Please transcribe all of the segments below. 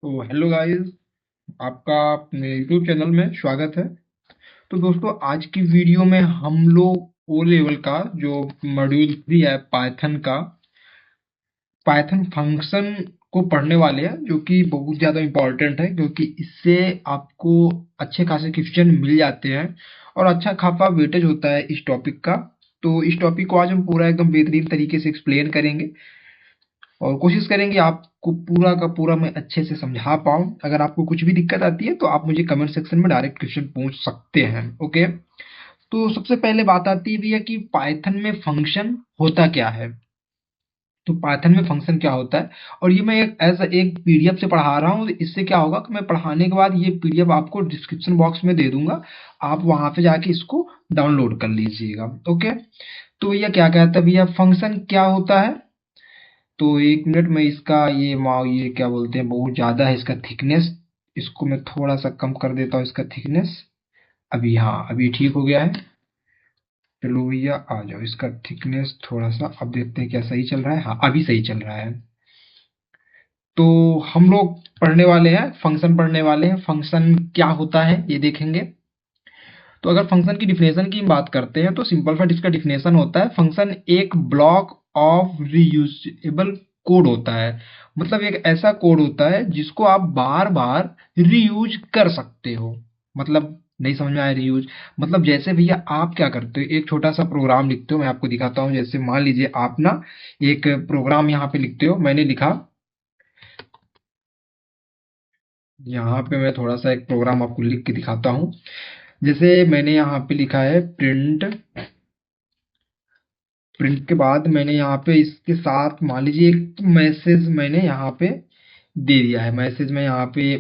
तो hello guys, आपका अपने यूट्यूब चैनल में स्वागत है। तो दोस्तों, आज की वीडियो में हम लोग ओ लेवल का जो मॉड्यूल 3 है पाइथन का, पाइथन फंक्शन को पढ़ने वाले हैं, जो कि बहुत ज़्यादा इम्पोर्टेंट है क्योंकि इससे आपको अच्छे खासे क्वेश्चन मिल जाते हैं और अच्छा खासा वेटेज होता है इस टॉपिक का। तो इस टॉपिक को आज हम पूरा एकदम बेहतरीन तरीके से एक्सप्लेन करेंगे और कोशिश करेंगे आपको पूरा का पूरा मैं अच्छे से समझा पाऊँ। अगर आपको कुछ भी दिक्कत आती है तो आप मुझे कमेंट सेक्शन में डायरेक्ट क्वेश्चन पूछ सकते हैं। ओके, तो सबसे पहले बात आती है कि पाइथन में फंक्शन होता क्या है। तो पाइथन में फंक्शन क्या होता है, और ये मैं एक पीडीएफ से पढ़ा रहा हूँ। इससे क्या होगा कि मैं पढ़ाने के बाद ये पीडीएफ आपको डिस्क्रिप्शन बॉक्स में दे दूंगा, आप वहां पे जाके इसको डाउनलोड कर लीजिएगा। ओके, तो भैया क्या कहता है, भैया फंक्शन क्या होता है। तो एक मिनट में इसका ये क्या बोलते हैं, बहुत ज़्यादा है इसका थिकनेस। इसको मैं थोड़ा सा कम कर देता हूँ इसका थिकनेस। अभी हाँ, अभी ठीक हो गया है। चलो भैया आ जाओ, इसका थिकनेस थोड़ा सा अब देखते हैं क्या सही चल रहा है। हाँ, अभी सही चल रहा है। तो हम लोग पढ़ने वाले हैं, फंक्शन पढ़ने वाले हैं। फंक्शन क्या होता है ये देखेंगे। तो अगर फंक्शन की डिफिनेशन की बात करते हैं तो सिंपल फट इसका डिफिनेशन होता है, फंक्शन एक ब्लॉक ऑफ रीयूजेबल कोड होता है। मतलब एक ऐसा कोड होता है जिसको आप बार बार रीयूज कर सकते हो। मतलब नहीं समझ में आया रीयूज, मतलब जैसे भैया आप क्या करते हो, एक छोटा सा प्रोग्राम लिखते हो। मैं आपको दिखाता हूँ। जैसे मान लीजिए आप ना एक प्रोग्राम यहाँ पे लिखते हो। मैंने लिखा, यहाँ पे मैं थोड़ा सा एक प्रोग्राम आपको लिख के दिखाता हूँ। जैसे मैंने यहाँ पे लिखा है प्रिंट। प्रिंट के बाद मैंने यहाँ पे इसके साथ मान लीजिए एक मैसेज मैंने यहाँ पे दे दिया है। मैसेज में यहाँ पे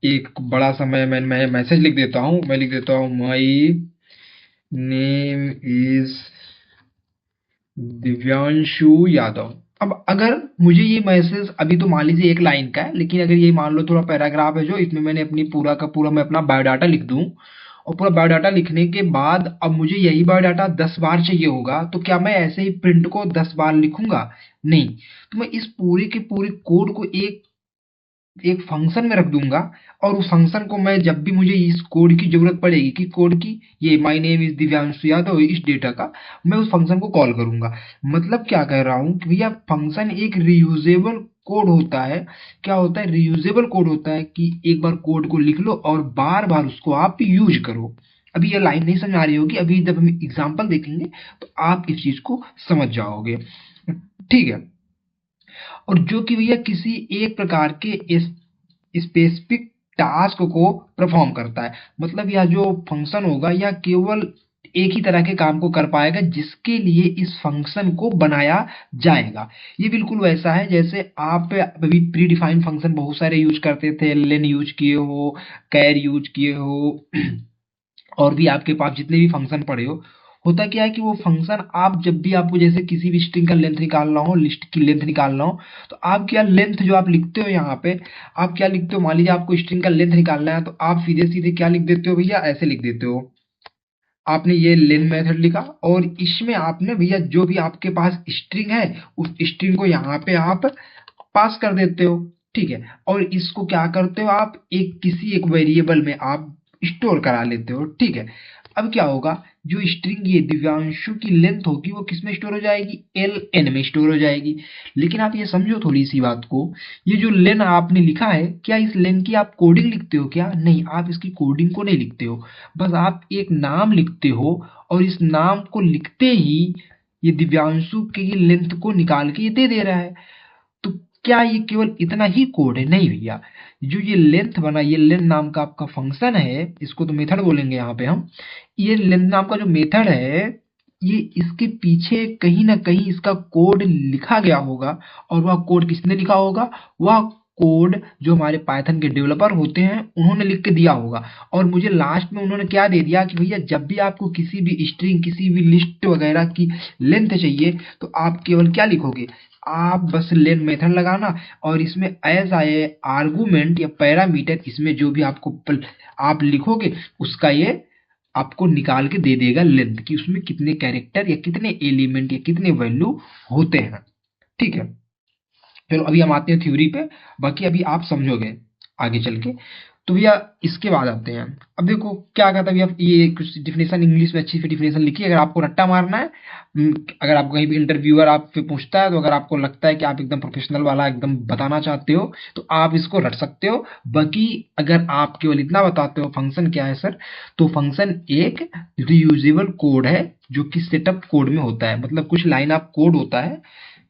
एक बड़ा सा मैं मैसेज लिख देता हूँ। मैं लिख देता हूँ my name is Divyanshu Yadav. अब अगर मुझे ये मैसेज अभी तो मान लीजिए एक लाइन का है, लेकिन अगर ये मान लो थोड़ा पैराग्राफ है जो इसमें मैंने अपनी पूरा का पूरा मैं अपना बायोडाटा लिख दूं, और पूरा बायोडाटा लिखने के बाद अब मुझे यही बायोडाटा 10 बार चाहिए होगा, तो क्या मैं ऐसे ही प्रिंट को 10 बार लिखूंगा? नहीं। तो मैं इस पूरे के पूरे कोड को एक एक फंक्शन में रख दूंगा, और उस फंक्शन को मैं जब भी मुझे इस कोड की जरूरत पड़ेगी कि कोड की, ये my name is Divyanshu Yadav इस डेटा का, मैं उस फंक्शन को कॉल करूंगा। मतलब क्या कह रहा हूँ कि भैया फंक्शन एक रियूजेबल कोड होता है। क्या होता है, रियूजेबल कोड होता है कि एक बार कोड को लिख लो और बार बार उसको आप यूज करो। अभी ये लाइन नहीं समझ आ रही होगी, अभी जब हम एग्जाम्पल देखेंगे तो आप इस चीज को समझ जाओगे। ठीक है। और जो कि भैया किसी एक प्रकार के स्पेसिफिक टास्क को परफॉर्म करता है। मतलब यह जो फंक्शन होगा यह केवल एक ही तरह के काम को कर पाएगा जिसके लिए इस फंक्शन को बनाया जाएगा। ये बिल्कुल वैसा है जैसे आप अभी प्री डिफाइंड फंक्शन बहुत सारे यूज करते थे, लेन यूज किए हो, कैर यूज किए हो और भी आपके पास जितने भी फंक्शन पड़े हो। होता क्या है कि वो फंक्शन आप जब भी आपको जैसे किसी भी स्ट्रिंग का लेंथ निकालना हो, लिस्ट की लेंथ निकालना हो, तो आप क्या लेंथ जो आप लिखते हो यहाँ पे, आप क्या लिखते हो, मान लीजिए आपको स्ट्रिंग का लेंथ निकालना है तो आप सीधे सीधे क्या लिख देते हो भैया, ऐसे लिख देते हो। आपने ये लेन मेथड लिखा और इसमें आपने भैया जो भी आपके पास स्ट्रिंग है उस स्ट्रिंग को यहाँ पे आप पास कर देते हो। ठीक है। और इसको क्या करते हो, आप एक किसी एक वेरिएबल में आप स्टोर करा लेते हो। ठीक है। अब क्या होगा, जो स्ट्रिंग ये दिव्यांशु की लेंथ होगी वो किस में स्टोर हो जाएगी, एल एन में स्टोर हो जाएगी। लेकिन आप ये समझो थोड़ी सी बात को, ये जो लेन आपने लिखा है, क्या इस लेन की आप कोडिंग लिखते हो क्या? नहीं, आप इसकी कोडिंग को नहीं लिखते हो। बस आप एक नाम लिखते हो और इस नाम को लिखते ही ये दिव्यांशु की लेंथ को निकाल के ये दे दे रहा है। तो क्या ये केवल इतना ही कोड है? नहीं भैया। जो ये लेंथ बना, ये लेंथ नाम का आपका फंक्शन है, इसको तो मेथड बोलेंगे यहाँ पे हम। ये लेंथ नाम का जो मेथड है, ये इसके पीछे कहीं ना कहीं इसका कोड लिखा गया होगा। और वह कोड किसने लिखा होगा, वह कोड जो हमारे पाइथन के डेवलपर होते हैं उन्होंने लिख के दिया होगा। और मुझे लास्ट में उन्होंने क्या दे दिया कि भैया जब भी आपको किसी भी स्ट्रिंग, किसी भी लिस्ट वगैरह की लेंथ चाहिए तो आप केवल क्या लिखोगे, आप बस लेन मेथड लगाना और इसमें एज आए आर्गुमेंट या पैरामीटर, इसमें जो भी आप लिखोगे उसका ये आपको निकाल के दे देगा लेंथ, कि उसमें कितने कैरेक्टर या कितने एलिमेंट या कितने वैल्यू होते हैं। ठीक है। चलो अभी हम आते हैं थ्योरी पे, बाकी अभी आप समझोगे। आगे चल के। तो भैया इसके बाद आते हैं, अब देखो क्या कहता है भैया, ये कुछ डिफिनेशन इंग्लिश में अच्छी सी डिफिनेशन लिखी है, अगर आपको रट्टा मारना है, अगर आपको कहीं भी इंटरव्यूअर आपसे पूछता है, तो अगर आपको लगता है कि आप एकदम प्रोफेशनल वाला एकदम बताना चाहते हो तो आप इसको रट सकते हो। बाकी अगर आप केवल इतना बताते हो फंक्शन क्या है सर, तो फंक्शन एक रीयूजेबल कोड है जो कि सेटअप कोड में होता है, मतलब कुछ लाइन ऑफ कोड होता है,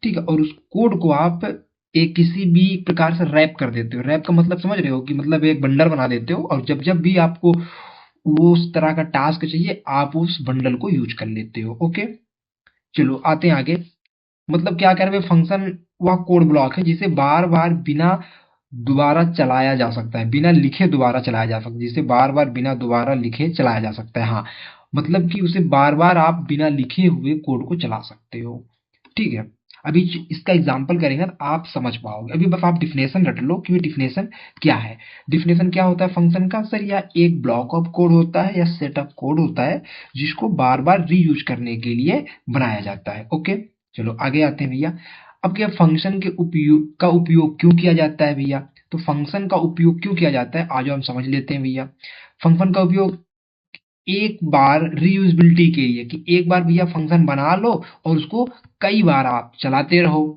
ठीक है, और उस कोड को आप एक किसी भी प्रकार से रैप कर देते हो। रैप का मतलब समझ रहे हो कि मतलब एक बंडल बना देते हो, और जब जब भी आपको वो उस तरह का टास्क चाहिए आप उस बंडल को यूज कर लेते हो। ओके, चलो आते हैं आगे। मतलब क्या कह रहे हैं, फंक्शन वह कोड ब्लॉक है जिसे बार बार बिना दोबारा चलाया जा सकता है, बिना लिखे दोबारा चलाया जा सकता है, जिसे बार बार बिना दोबारा लिखे चलाया जा सकता है। हाँ, मतलब कि उसे बार बार आप बिना लिखे हुए कोड को चला सकते हो, ठीक है। अभी इसका एग्जांपल करेंगे तो आप समझ पाओगे। अभी बस आप डिफिनेशन रट लो कि ये डिफिनेशन क्या है। डिफिनेशन क्या होता है फंक्शन का सर, या एक ब्लॉक ऑफ कोड होता है या सेट ऑफ कोड होता है जिसको बार बार रीयूज करने के लिए बनाया जाता है। ओके, चलो आगे आते हैं भैया। अब क्या फंक्शन के उपयोग क्यों किया जाता है भैया, तो फंक्शन का उपयोग क्यों किया जाता है आज हम समझ लेते हैं भैया। फंक्शन का उपयोग एक बार रीयूजेबिलिटी के लिए, कि एक बार भैया फंक्शन बना लो और उसको कई बार आप चलाते रहो।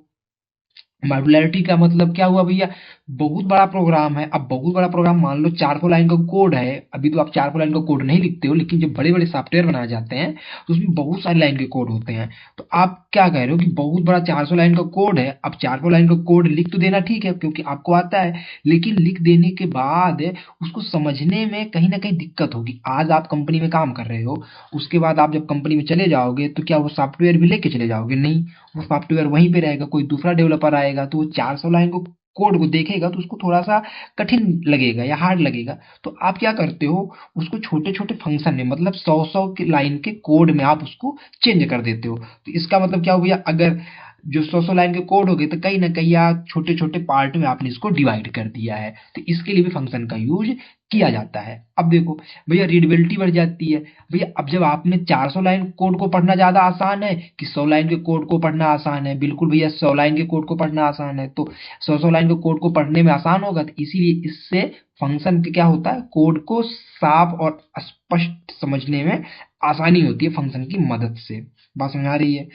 मॉड्युलैरिटी का मतलब क्या हुआ भैया, बहुत बड़ा प्रोग्राम है, अब बहुत बड़ा प्रोग्राम मान लो 400 लाइन का कोड है, अभी तो आप 400 लाइन का कोड नहीं लिखते हो, लेकिन जब बड़े बड़े सॉफ्टवेयर बनाए जाते हैं तो उसमें बहुत सारी लाइन के कोड होते हैं। तो आप क्या कह रहे हो कि बहुत बड़ा 400 लाइन का कोड है, अब 400 लाइन का कोड लिख तो देना ठीक है क्योंकि आपको आता है, लेकिन लिख देने के बाद उसको समझने में कहीं ना कहीं दिक्कत होगी। आज आप कंपनी में काम कर रहे हो, उसके बाद आप जब कंपनी में चले जाओगे तो क्या वो सॉफ्टवेयर भी लेके चले जाओगे, नहीं, वो सॉफ्टवेयर वहीं पे रहेगा, कोई दूसरा डेवलपर आएगा तो वो 400 लाइन को कोड को देखेगा तो उसको थोड़ा सा कठिन लगेगा या हार्ड लगेगा। तो आप क्या करते हो, उसको छोटे छोटे फंक्शन में, मतलब 100 की लाइन के कोड में आप उसको चेंज कर देते हो। तो इसका मतलब क्या हो गया, अगर जो 100 लाइन के कोड हो गए तो कहीं ना कहीं आप छोटे छोटे पार्ट में आपने इसको डिवाइड कर दिया है, तो इसके लिए भी फंक्शन का यूज किया जाता है। अब देखो भैया, रीडेबिलिटी बढ़ जाती है। भैया अब जब आपने 400 लाइन कोड को पढ़ना ज्यादा आसान है कि 100 लाइन के कोड को पढ़ना आसान है, बिल्कुल भैया 100 लाइन के कोड को पढ़ना आसान है, तो 100 लाइन के कोड को पढ़ने में आसान होगा, तो इसीलिए इससे फंक्शन के क्या होता है, कोड को साफ और स्पष्ट समझने में आसानी होती है फंक्शन की मदद से। बात समझ आ रही है।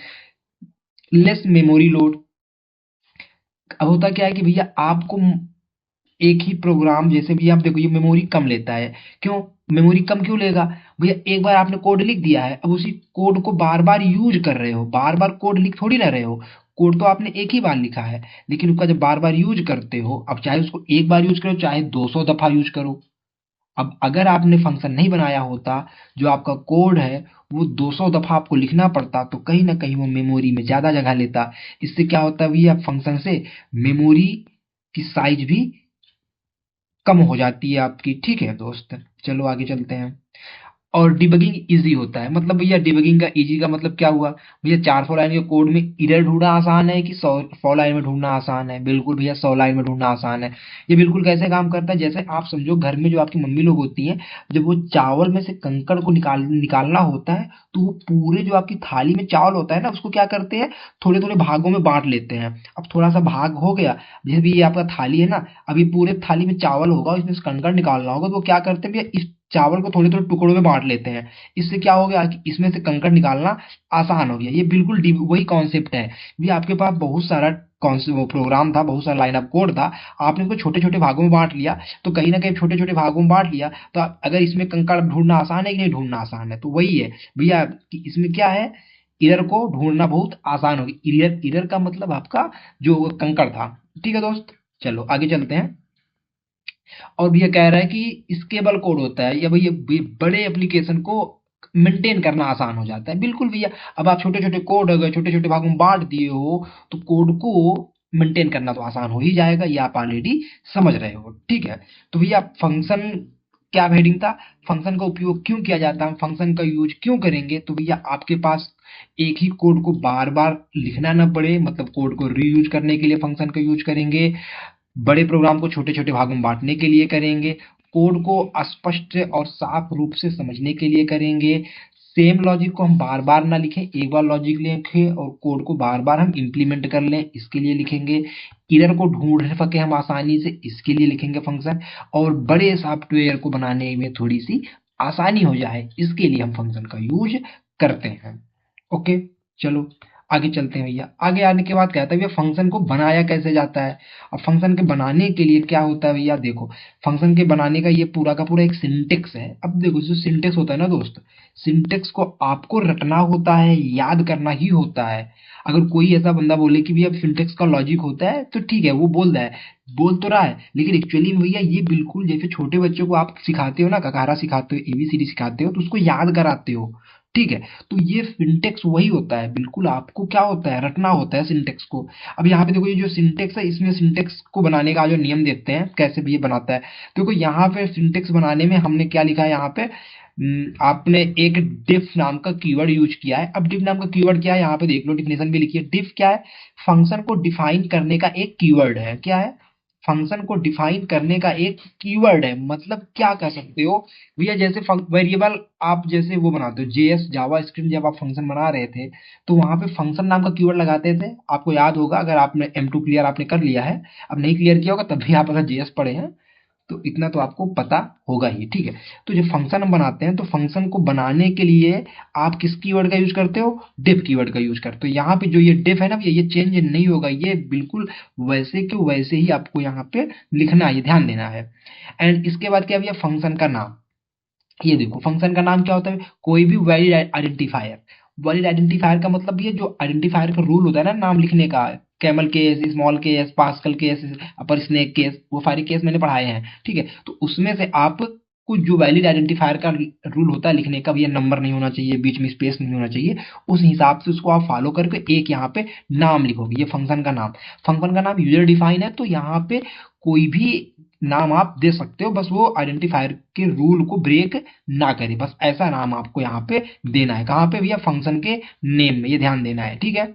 लेस मेमोरी लोड, अब होता क्या है कि भैया आपको एक ही प्रोग्राम, जैसे भी आप देखो ये मेमोरी कम लेता है, क्यों मेमोरी कम क्यों लेगा, भैया एक बार आपने कोड लिख दिया है, अब उसी कोड को बार बार यूज कर रहे हो, बार बार कोड लिख थोड़ी ना रहे हो, कोड तो आपने एक ही बार लिखा है, लेकिन उसका जब बार बार यूज करते हो, अब चाहे उसको एक बार यूज करो चाहे 200 दफा यूज करो, अब अगर आपने फंक्शन नहीं बनाया होता, जो आपका कोड है वो 200 दफा आपको लिखना पड़ता, तो कहीं ना कहीं वो मेमोरी में ज्यादा जगह लेता। इससे क्या होता है भैया, फंक्शन से मेमोरी की साइज भी कम हो जाती है आपकी, ठीक है दोस्त। चलो आगे चलते हैं। और डिबगिंग इजी होता है, मतलब भैया डिबगिंग का इजी का मतलब क्या हुआ, भैया 400 लाइन के कोड में एरर ढूंढना आसान है कि 100 लाइन में ढूंढना आसान है, बिल्कुल भैया 100 लाइन में ढूंढना आसान है। ये बिल्कुल कैसे काम करता है, जैसे आप समझो घर में जो आपकी मम्मी लोग होती हैं, जब वो चावल में से कंकड़ को निकालना होता है, तो वो पूरे जो आपकी थाली में चावल होता है ना, उसको क्या करते हैं, थोड़े थोड़े भागों में बांट लेते हैं। अब थोड़ा सा भाग हो गया, जैसे भी ये आपका थाली है ना, अभी पूरे थाली में चावल होगा, इसमें से कंकड़ निकालना होगा, तो वो क्या करते हैं भैया, इस चावल को थोड़े थोड़े टुकड़ों में बांट लेते हैं। इससे क्या हो गया कि इसमें से कंकड़ निकालना आसान हो गया। ये बिल्कुल वही कॉन्सेप्ट है। भी आपके पास बहुत सारा वो प्रोग्राम था, बहुत सारा लाइन ऑफ कोड था, आपने इसको छोटे छोटे भागों में बांट लिया, तो कहीं ना कहीं छोटे छोटे भागों में बांट लिया, तो अगर इसमें कंकड़ ढूंढना आसान है कि नहीं ढूंढना आसान है, तो वही है भैया कि इसमें क्या है, इरर को ढूंढना बहुत आसान हो गया। इरर इरर का मतलब आपका जो कंकड़ था, ठीक है दोस्त। चलो आगे चलते हैं। और भैया कह रहा है कि स्केलेबल कोड होता है, या भैया बड़े एप्लीकेशन को मेंटेन करना आसान हो जाता है, बिल्कुल भैया। अब आप छोटे छोटे कोड अगर छोटे छोटे भागों में बांट दिए हो, तो कोड को मेंटेन करना तो आसान हो ही जाएगा, ये आप ऑलरेडी समझ रहे हो, ठीक है। तो भैया फंक्शन क्या हेडिंग था, फंक्शन का उपयोग क्यों किया जाता है, फंक्शन का यूज क्यों करेंगे, तो भैया आपके पास एक ही कोड को बार बार लिखना ना पड़े, मतलब कोड को रीयूज करने के लिए फंक्शन का यूज करेंगे, बड़े प्रोग्राम को छोटे-छोटे भागों में बाँटने के लिए करेंगे, कोड को स्पष्ट और साफ रूप से समझने के लिए करेंगे, सेम लॉजिक को हम बार बार ना लिखें, एक बार लॉजिक लिखें और कोड को बार बार हम इम्प्लीमेंट कर लें, इसके लिए लिखेंगे। एरर को ढूंढ सके हम आसानी से, इसके लिए लिखेंगे फंक्शन। और बड़े सॉफ्टवेयर को बनाने में थोड़ी सी आसानी हो जाए, इसके लिए हम फंक्शन का यूज करते हैं। ओके, चलो आगे चलते हैं भैया। आगे आने के बाद कहता है भैया फंक्शन को बनाया कैसे जाता है। अब फंक्शन के बनाने के लिए क्या होता है भैया, देखो फंक्शन के बनाने का ये पूरा का पूरा एक सिंटेक्स है। अब देखो जो सिंटेक्स होता है ना दोस्त, सिंटेक्स को आपको रटना होता है, याद करना ही होता है। अगर कोई ऐसा बंदा बोले कि भैया सिंटेक्स का लॉजिक होता है, तो ठीक है वो बोल रहा है, बोल तो रहा है, लेकिन एक्चुअली में भैया ये बिल्कुल जैसे छोटे बच्चों को आप सिखाते हो ना, ककारा सिखाते हो, एबीसीडी सिखाते हो, तो उसको याद कराते हो, ठीक है। तो ये सिंटेक्स वही होता है, बिल्कुल आपको क्या होता है, रटना होता है सिंटेक्स को। अब यहाँ पे देखो ये जो सिंटेक्स है, इसमें सिंटेक्स को बनाने का जो नियम देखते हैं कैसे भी ये बनाता है। देखो यहाँ पे सिंटेक्स बनाने में हमने क्या लिखा है, यहाँ पे आपने एक डिफ नाम का कीवर्ड यूज किया है। अब डिफ नाम का कीवर्ड क्या है, यहाँ पे देख लो, डिफिनेशन भी लिखी है। डिफ क्या है, फंक्शन को डिफाइन करने का एक कीवर्ड है। क्या है, फंक्शन को डिफाइन करने का एक कीवर्ड है। मतलब क्या कह सकते हो भैया, जैसे वेरिएबल आप जैसे वो बनाते हो, जेएस जावा स्क्रिप्ट जब आप फंक्शन बना रहे थे, तो वहां पे फंक्शन नाम का कीवर्ड लगाते थे, आपको याद होगा अगर आपने M2 क्लियर आपने कर लिया है। अब नहीं क्लियर किया होगा तब भी आप अगर जेएस पढ़े हैं तो इतना तो आपको पता होगा ही, ठीक है। तो जब फंक्शन हम बनाते हैं, तो फंक्शन को बनाने के लिए आप किस कीवर्ड का यूज करते हो, डिफ कीवर्ड का यूज करते हो। यहाँ पे जो ये डिफ है ना, ये चेंज नहीं होगा, ये बिल्कुल वैसे के वैसे ही आपको यहाँ पे लिखना है, ये ध्यान देना है। एंड इसके बाद क्या भैया, फंक्शन का नाम। ये देखो फंक्शन का नाम क्या होता है, कोई भी वैलिड आइडेंटिफायर। वैलिड आइडेंटिफायर का मतलब ये जो आइडेंटिफायर का रूल होता है ना नाम लिखने का, camel case, small case, Pascal case, upper snake case, वो सारे केस मैंने पढ़ाए हैं, ठीक है। तो उसमें से आप कुछ जो वैलिड आइडेंटिफायर का रूल होता है लिखने का, भी ये नंबर नहीं होना चाहिए, बीच में स्पेस नहीं होना चाहिए, उस हिसाब से उसको आप फॉलो करके एक यहाँ पे नाम लिखोगे, ये फंक्शन का नाम। फंक्शन का नाम यूजर डिफाइन है, तो यहाँ पे कोई भी नाम आप दे सकते हो, बस वो आइडेंटिफायर के रूल को ब्रेक ना करे, बस ऐसा नाम आपको यहाँ पे देना है। कहाँ पे भैया, फंक्शन के नेम में, ये ध्यान देना है, ठीक है।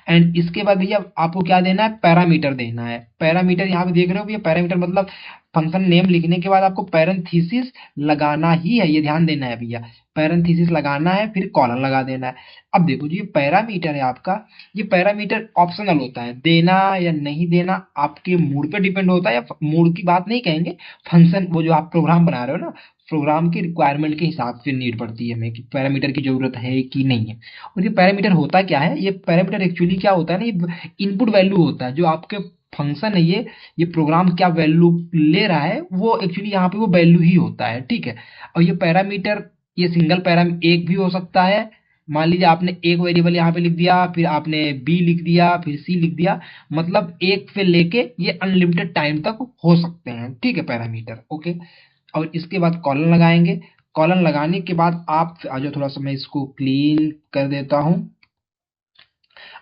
एंड इसके बाद भैया आपको क्या देना है, पैरामीटर देना है। पैरामीटर यहाँ पे देख रहे हो भैया, पैरामीटर मतलब फंक्शन नेम लिखने के बाद आपको पैरेंथेसिस लगाना ही है, ये ध्यान देना है भैया। पैरेंथेसिस लगाना है, फिर कॉलन लगा देना है। अब देखो जो ये पैरामीटर है आपका, ये पैरामीटर ऑप्शनल होता है, देना या नहीं देना आपके मूड पे डिपेंड होता है, या मूड की बात नहीं कहेंगे, फंक्शन वो जो आप प्रोग्राम बना रहे हो ना, प्रोग्राम की रिक्वायरमेंट के हिसाब से नीड पड़ती है हमें कि पैरामीटर की जरूरत है कि नहीं है। और ये पैरामीटर होता क्या है, ये पैरामीटर एक्चुअली क्या होता है ना, ये इनपुट वैल्यू होता है, जो आपके फंक्शन है ये प्रोग्राम क्या वैल्यू ले रहा है, वो एक्चुअली यहाँ पे वो वैल्यू ही होता है, ठीक है। और ये पैरामीटर, ये सिंगल पैराम एक भी हो सकता है। मान लीजिए आपने एक वेरिएबल यहाँ पे लिख दिया, फिर आपने बी लिख दिया, फिर सी लिख दिया, मतलब एक से लेके ये अनलिमिटेड टाइम तक हो सकते हैं, ठीक है, पैरामीटर। ओके, और इसके बाद कॉलन लगाएंगे। कॉलन लगाने के बाद आप आ जाओ, थोड़ा सा मैं इसको क्लीन कर देता हूं।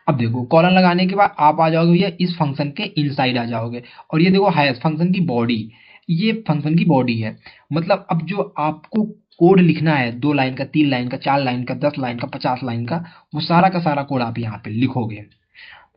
अब देखो कॉलन लगाने के बाद आप आ जाओगे भैया इस फंक्शन के इनसाइड आ जाओगे, और ये देखो हैश फंक्शन की बॉडी, ये फंक्शन की बॉडी है। मतलब अब जो आपको कोड लिखना है, 2 लाइन का, 3 लाइन का, 4 लाइन का, 10 लाइन का, 50 लाइन का, वो सारा का सारा कोड आप यहाँ पे लिखोगे,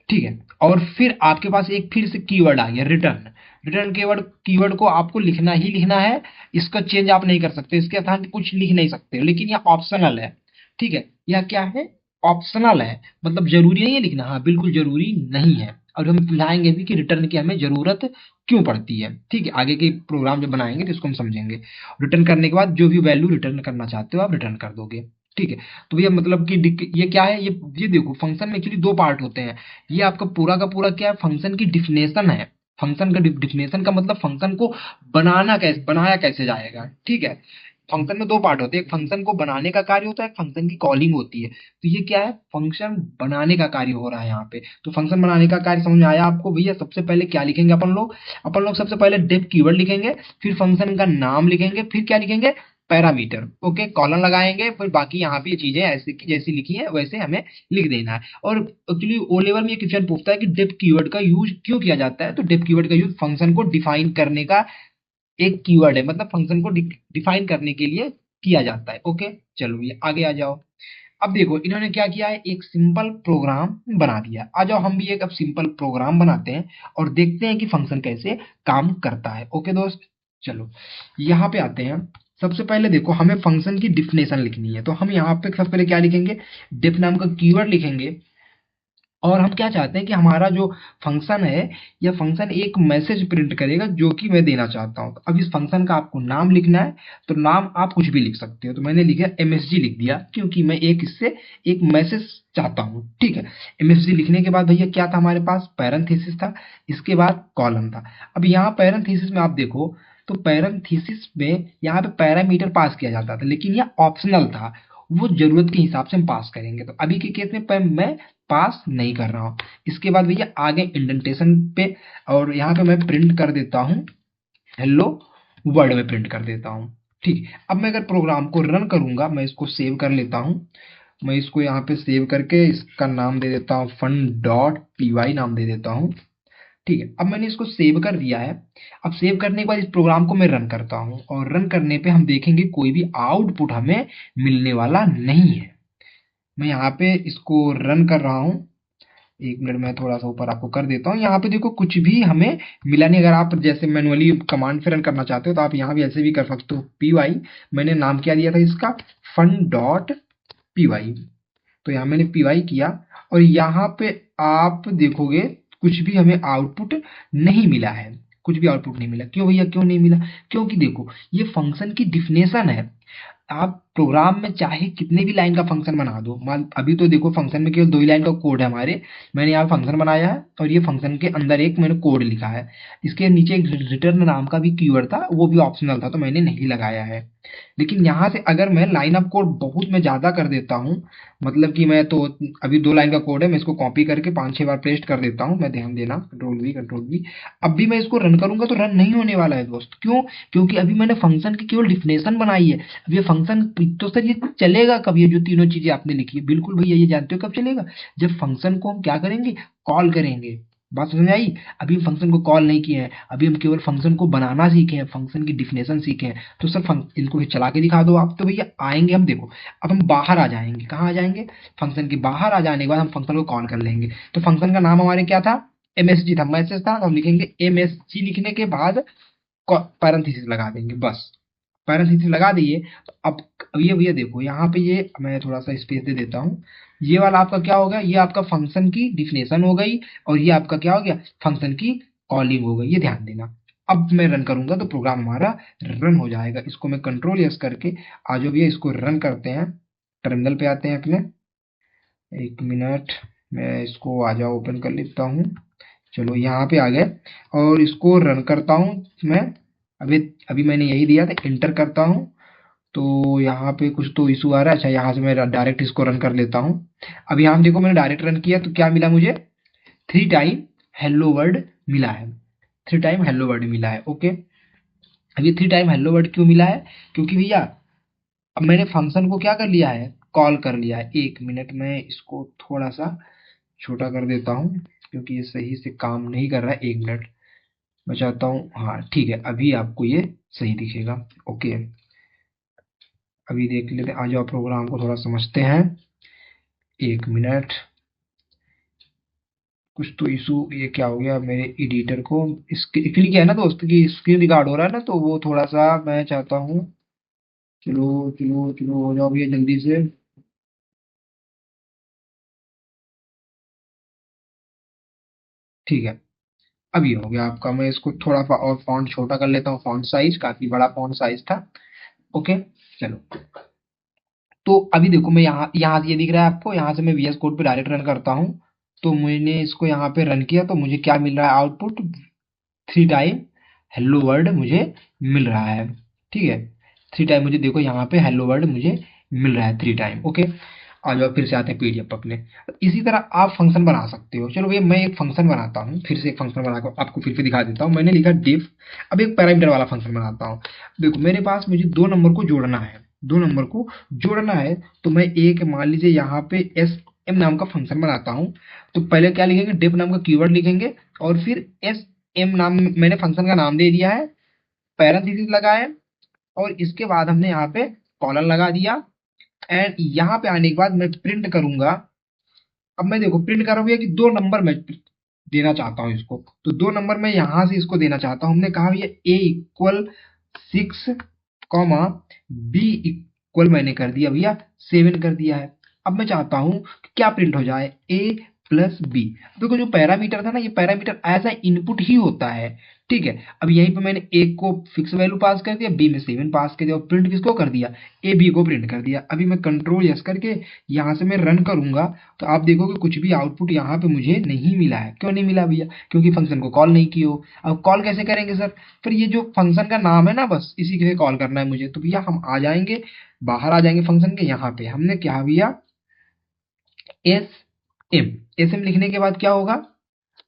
ठीक है। और फिर आपके पास एक फिर से कीवर्ड आ गया, रिटर्न। रिटर्न कीवर्ड, कीवर्ड को आपको लिखना ही लिखना है, इसका चेंज आप नहीं कर सकते, इसके स्थान कुछ लिख नहीं सकते, लेकिन यह ऑप्शनल है, ठीक है। यह क्या है, ऑप्शनल है, मतलब जरूरी नहीं है लिखना, हाँ बिल्कुल जरूरी नहीं है। और हम समझाएंगे भी कि रिटर्न की हमें जरूरत क्यों पड़ती है, ठीक है। आगे के प्रोग्राम जब बनाएंगे तो इसको हम समझेंगे। रिटर्न करने के बाद जो भी वैल्यू रिटर्न करना चाहते हो आप रिटर्न कर दोगे, ठीक है। तो भैया मतलब कि ये क्या है, ये देखो फंक्शन में एक्चुअली 2 पार्ट होते हैं। ये आपका पूरा का पूरा क्या है, फंक्शन की डिफिनेशन है। फंक्शन का डिफिनेशन का मतलब फंक्शन को बनाया कैसे जाएगा, ठीक है। फंक्शन में 2 पार्ट होते हैं, एक फंक्शन को बनाने का कार्य होता है, एक फंक्शन की कॉलिंग होती है। तो ये क्या है, फंक्शन बनाने का कार्य हो रहा है यहाँ पे। तो फंक्शन बनाने का कार्य समझ में आया आपको भैया। सबसे पहले क्या लिखेंगे अपन लोग सबसे पहले डिफ कीवर्ड लिखेंगे, फिर फंक्शन का नाम लिखेंगे, फिर क्या लिखेंगे, पैरामीटर। ओके, कॉलन लगाएंगे, फिर बाकी यहाँ पे ये चीजें ऐसे की जैसी लिखी है वैसे हमें लिख देना है। और एक्चुअली ओ लेवल में ये क्वेश्चन पूछता है कि डिफ कीवर्ड का यूज क्यों किया जाता है। तो डिफ कीवर्ड का यूज फंक्शन को डिफाइन करने का एक कीवर्ड है, मतलब फंक्शन को डिफाइन करने के लिए किया जाता है। ओके, चलो ये आगे आ जाओ। अब देखो इन्होंने क्या किया है, एक सिंपल प्रोग्राम बना दिया। आ जाओ हम भी एक अब सिंपल प्रोग्राम बनाते हैं और देखते हैं कि फंक्शन कैसे काम करता है। ओके दोस्त, चलो यहाँ पे आते हैं। सबसे पहले देखो हमें फंक्शन की डिफिनेशन लिखनी है, तो हम यहाँ पे सबसे पहले क्या लिखेंगे, डिफ नाम का कीवर्ड लिखेंगे। और हम क्या चाहते हैं कि हमारा जो फंक्शन है, यह फंक्शन एक मैसेज प्रिंट करेगा जो कि मैं देना चाहता हूँ। तो अब इस फंक्शन का आपको नाम लिखना है, तो नाम आप कुछ भी लिख सकते हो। तो मैंने लिखा MSG लिख दिया, क्योंकि मैं एक इससे एक मैसेज चाहता हूँ। ठीक है, MSG लिखने के बाद भैया क्या था हमारे पास, पैरेंथेसिस था, इसके बाद कॉलम था। अब यहाँ पैरेंथेसिस में आप देखो, तो पैरेंथेसिस में यहाँ पे पैरामीटर पास किया जाता था, लेकिन यह ऑप्शनल था, वो जरूरत के हिसाब से हम पास करेंगे। तो अभी के केस में मैं पास नहीं कर रहा हूँ। इसके बाद भैया आगे इंडेंटेशन पे, और यहाँ पे मैं प्रिंट कर देता हूँ हेलो वर्ड में प्रिंट कर देता हूँ। ठीक है, अब मैं अगर प्रोग्राम को रन करूंगा, मैं इसको सेव कर लेता हूँ। मैं इसको यहाँ पे सेव करके इसका नाम दे देता हूँ fun.py नाम दे देता हूँ। ठीक है, अब मैंने इसको सेव कर दिया है। अब सेव करने के बाद इस प्रोग्राम को मैं रन करता हूँ, और रन करने पे हम देखेंगे कोई भी आउटपुट हमें मिलने वाला नहीं है। मैं यहाँ पे इसको रन कर रहा हूँ, 1 मिनट में थोड़ा सा ऊपर आपको कर देता हूँ। यहाँ पे देखो कुछ भी हमें मिला नहीं। अगर आप जैसे मैनुअली कमांड से रन करना चाहते हो तो आप यहाँ भी ऐसे भी कर सकते हो। py मैंने नाम क्या दिया था इसका, fun.py। तो यहाँ मैंने py किया, और यहाँ पे आप देखोगे कुछ भी हमें आउटपुट नहीं मिला है, कुछ भी आउटपुट नहीं मिला। क्यों भैया, क्यों नहीं मिला, क्योंकि देखो ये फंक्शन की डिफिनेशन है। आप प्रोग्राम में चाहे कितने भी लाइन का फंक्शन बना दो, मान अभी तो देखो फंक्शन में केवल 2 ही लाइन का कोड है हमारे। मैंने यहाँ फंक्शन बनाया है, और ये फंक्शन के अंदर एक मैंने कोड लिखा है। इसके नीचे एक रिटर्न नाम का भी कीवर्ड था, वो भी ऑप्शनल था, तो मैंने नहीं लगाया है। लेकिन यहाँ से अगर मैं लाइन ऑफ कोड बहुत मैं ज़्यादा कर देता हूँ, मतलब कि मैं तो अभी 2 लाइन का कोड है, मैं इसको कॉपी करके 5-6 बार पेस्ट कर देता हूँ। मैं ध्यान देना, कंट्रोल वी। अब भी मैं इसको रन करूंगा तो रन नहीं होने वाला है दोस्त। क्यों, क्योंकि अभी मैंने फंक्शन की केवल डिफिनेशन बनाई है। अब ये फंक्शन तो सर ये चलेगा कब, ये जो तीनों चीजें आपने लिखी है, बिल्कुल भैया ये जानते हो कब चलेगा, जब फंक्शन को हम क्या करेंगे, कॉल करेंगे। बात समझ आई। अभी हम फंक्शन को कॉल नहीं किए हैं, अभी हम केवल फंक्शन को बनाना सीखे हैं, फंक्शन की डिफिनेशन सीखे हैं। तो सर इनको भी चला के दिखा दो आप। तो भैया आएंगे हम, देखो अब हम बाहर आ जाएंगे। कहाँ आ जाएंगे, फंक्शन के बाहर आ जाने के बाद हम फंक्शन को कॉल कर लेंगे। तो फंक्शन का नाम हमारे क्या था, MSG था, मैसेज था, तो हम लिखेंगे MSG। लिखने के बाद पैरेंथेसिस लगा देंगे, बस पैरेंथेसिस लगा दिए। तो अब ये भैया देखो यहाँ पे, ये मैं थोड़ा सा स्पेस दे देता हूँ। ये वाला आपका क्या होगा, ये आपका फंक्शन की डिफिनेशन हो गई, और ये आपका क्या हो गया, फंक्शन की कॉलिंग हो गई। ये ध्यान देना। अब मैं रन करूंगा तो प्रोग्राम हमारा रन हो जाएगा। इसको मैं कंट्रोल S करके, आज भैया इसको रन करते हैं। टर्मिनल पे आते हैं अपने, 1 मिनट मैं इसको आ जाओ ओपन कर लेता हूँ। चलो यहाँ पे आ गए, और इसको रन करता हूँ मैं। अभी अभी मैंने यही दिया था, इंटर करता हूँ। तो यहाँ पे कुछ तो इशू आ रहा है। अच्छा, यहाँ से मैं डायरेक्ट इसको रन कर लेता हूँ। अब यहाँ देखो मैंने डायरेक्ट रन किया तो क्या मिला मुझे, 3 टाइम हेलो वर्ड मिला है। 3 टाइम हेलो वर्ड मिला है। ओके, अब ये 3 टाइम हेलो वर्ड क्यों मिला है, क्योंकि भैया अब मैंने फंक्शन को क्या कर लिया है, कॉल कर लिया है। 1 मिनट में इसको थोड़ा सा छोटा कर देता हूँ, क्योंकि ये सही से काम नहीं कर रहा है। 1 मिनट मैं चाहता हूँ, हाँ ठीक है, अभी आपको ये सही दिखेगा। ओके, अभी देख लेते हैं, आ जाओ प्रोग्राम को थोड़ा समझते हैं। 1 मिनट, कुछ तो इशू, ये क्या हो गया मेरे एडिटर को, इसके एक्चुअली क्या है ना दोस्त की स्क्रीन रिकॉर्ड हो रहा है ना, तो वो थोड़ा सा मैं चाहता हूँ। चलो चलो चलो, हो जाओ भैया जल्दी से। ठीक है, अब ये हो गया आपका। मैं इसको थोड़ा सा और फॉन्ट छोटा कर लेता हूँ, फॉन्ट साइज काफी बड़ा फॉन्ट साइज था। ओके, चलो। तो अभी देखो मैं यहाँ से ये दिख रहा है आपको, यहाँ से मैं VS कोड पे डायरेक्ट रन करता हूँ। तो मैंने इसको यहाँ पे रन किया, तो मुझे क्या मिल रहा है, आउटपुट 3 टाइम हेलो वर्ड मुझे मिल रहा है। ठीक है, 3 टाइम मुझे देखो यहाँ पे हेलो वर्ड मुझे मिल रहा है 3 टाइम। ओके, आ जाओ फिर से आते हैं PDF अपने। इसी तरह आप फंक्शन बना सकते हो। चलो भैया मैं एक फंक्शन बनाता हूँ, फिर से एक फंक्शन बनाकर आपको फिर से दिखा देता हूँ। मैंने लिखा डिफ। अब एक पैरामीटर वाला फंक्शन बनाता हूँ। देखो मेरे पास मुझे 2 नंबर को जोड़ना है, 2 नंबर को जोड़ना है। तो मैं एक मान लीजिए यहाँ पे SM नाम का फंक्शन बनाता हूँ। तो पहले क्या लिखेंगे, डिफ नाम का कीवर्ड लिखेंगे, और फिर SM नाम, मैंने फंक्शन का नाम दे दिया है, पैरेंथेसिस लगा है, और इसके बाद हमने यहाँ पे कॉलन लगा दिया। एंड यहाँ पे आने के बाद मैं प्रिंट करूंगा। अब मैं देखो प्रिंट कर रहा हूँ कि 2 नंबर मैं देना चाहता हूँ इसको। तो 2 नंबर मैं यहाँ से इसको देना चाहता हूँ। हमने कहा ये A = 6, कॉमा बी इक्वल मैंने कर दिया भैया 7 कर दिया है। अब मैं चाहता हूं कि क्या प्रिंट हो जाए, ए प्लस बी। देखो जो पैरामीटर था ना, ये पैरामीटर एज ए इनपुट ही होता है, ठीक है। अब यहीं पे मैंने ए को फिक्स वैल्यू पास कर दिया, बी में 7 पास कर दिया, और प्रिंट किसको कर दिया, ए बी को प्रिंट कर दिया। अभी मैं कंट्रोल यस करके यहाँ से मैं रन करूंगा, तो आप देखोगे कुछ भी आउटपुट यहाँ पे मुझे नहीं मिला है। क्यों नहीं मिला भैया, क्योंकि फंक्शन को कॉल नहीं किया हो। अब कॉल कैसे करेंगे सर, फिर ये जो फंक्शन का नाम है ना, बस इसी के कॉल करना है मुझे। तो भैया हम आ जाएंगे, बाहर आ जाएंगे फंक्शन के, यहाँ पे हमने क्या भैया एस एम, एस एम लिखने के बाद क्या होगा,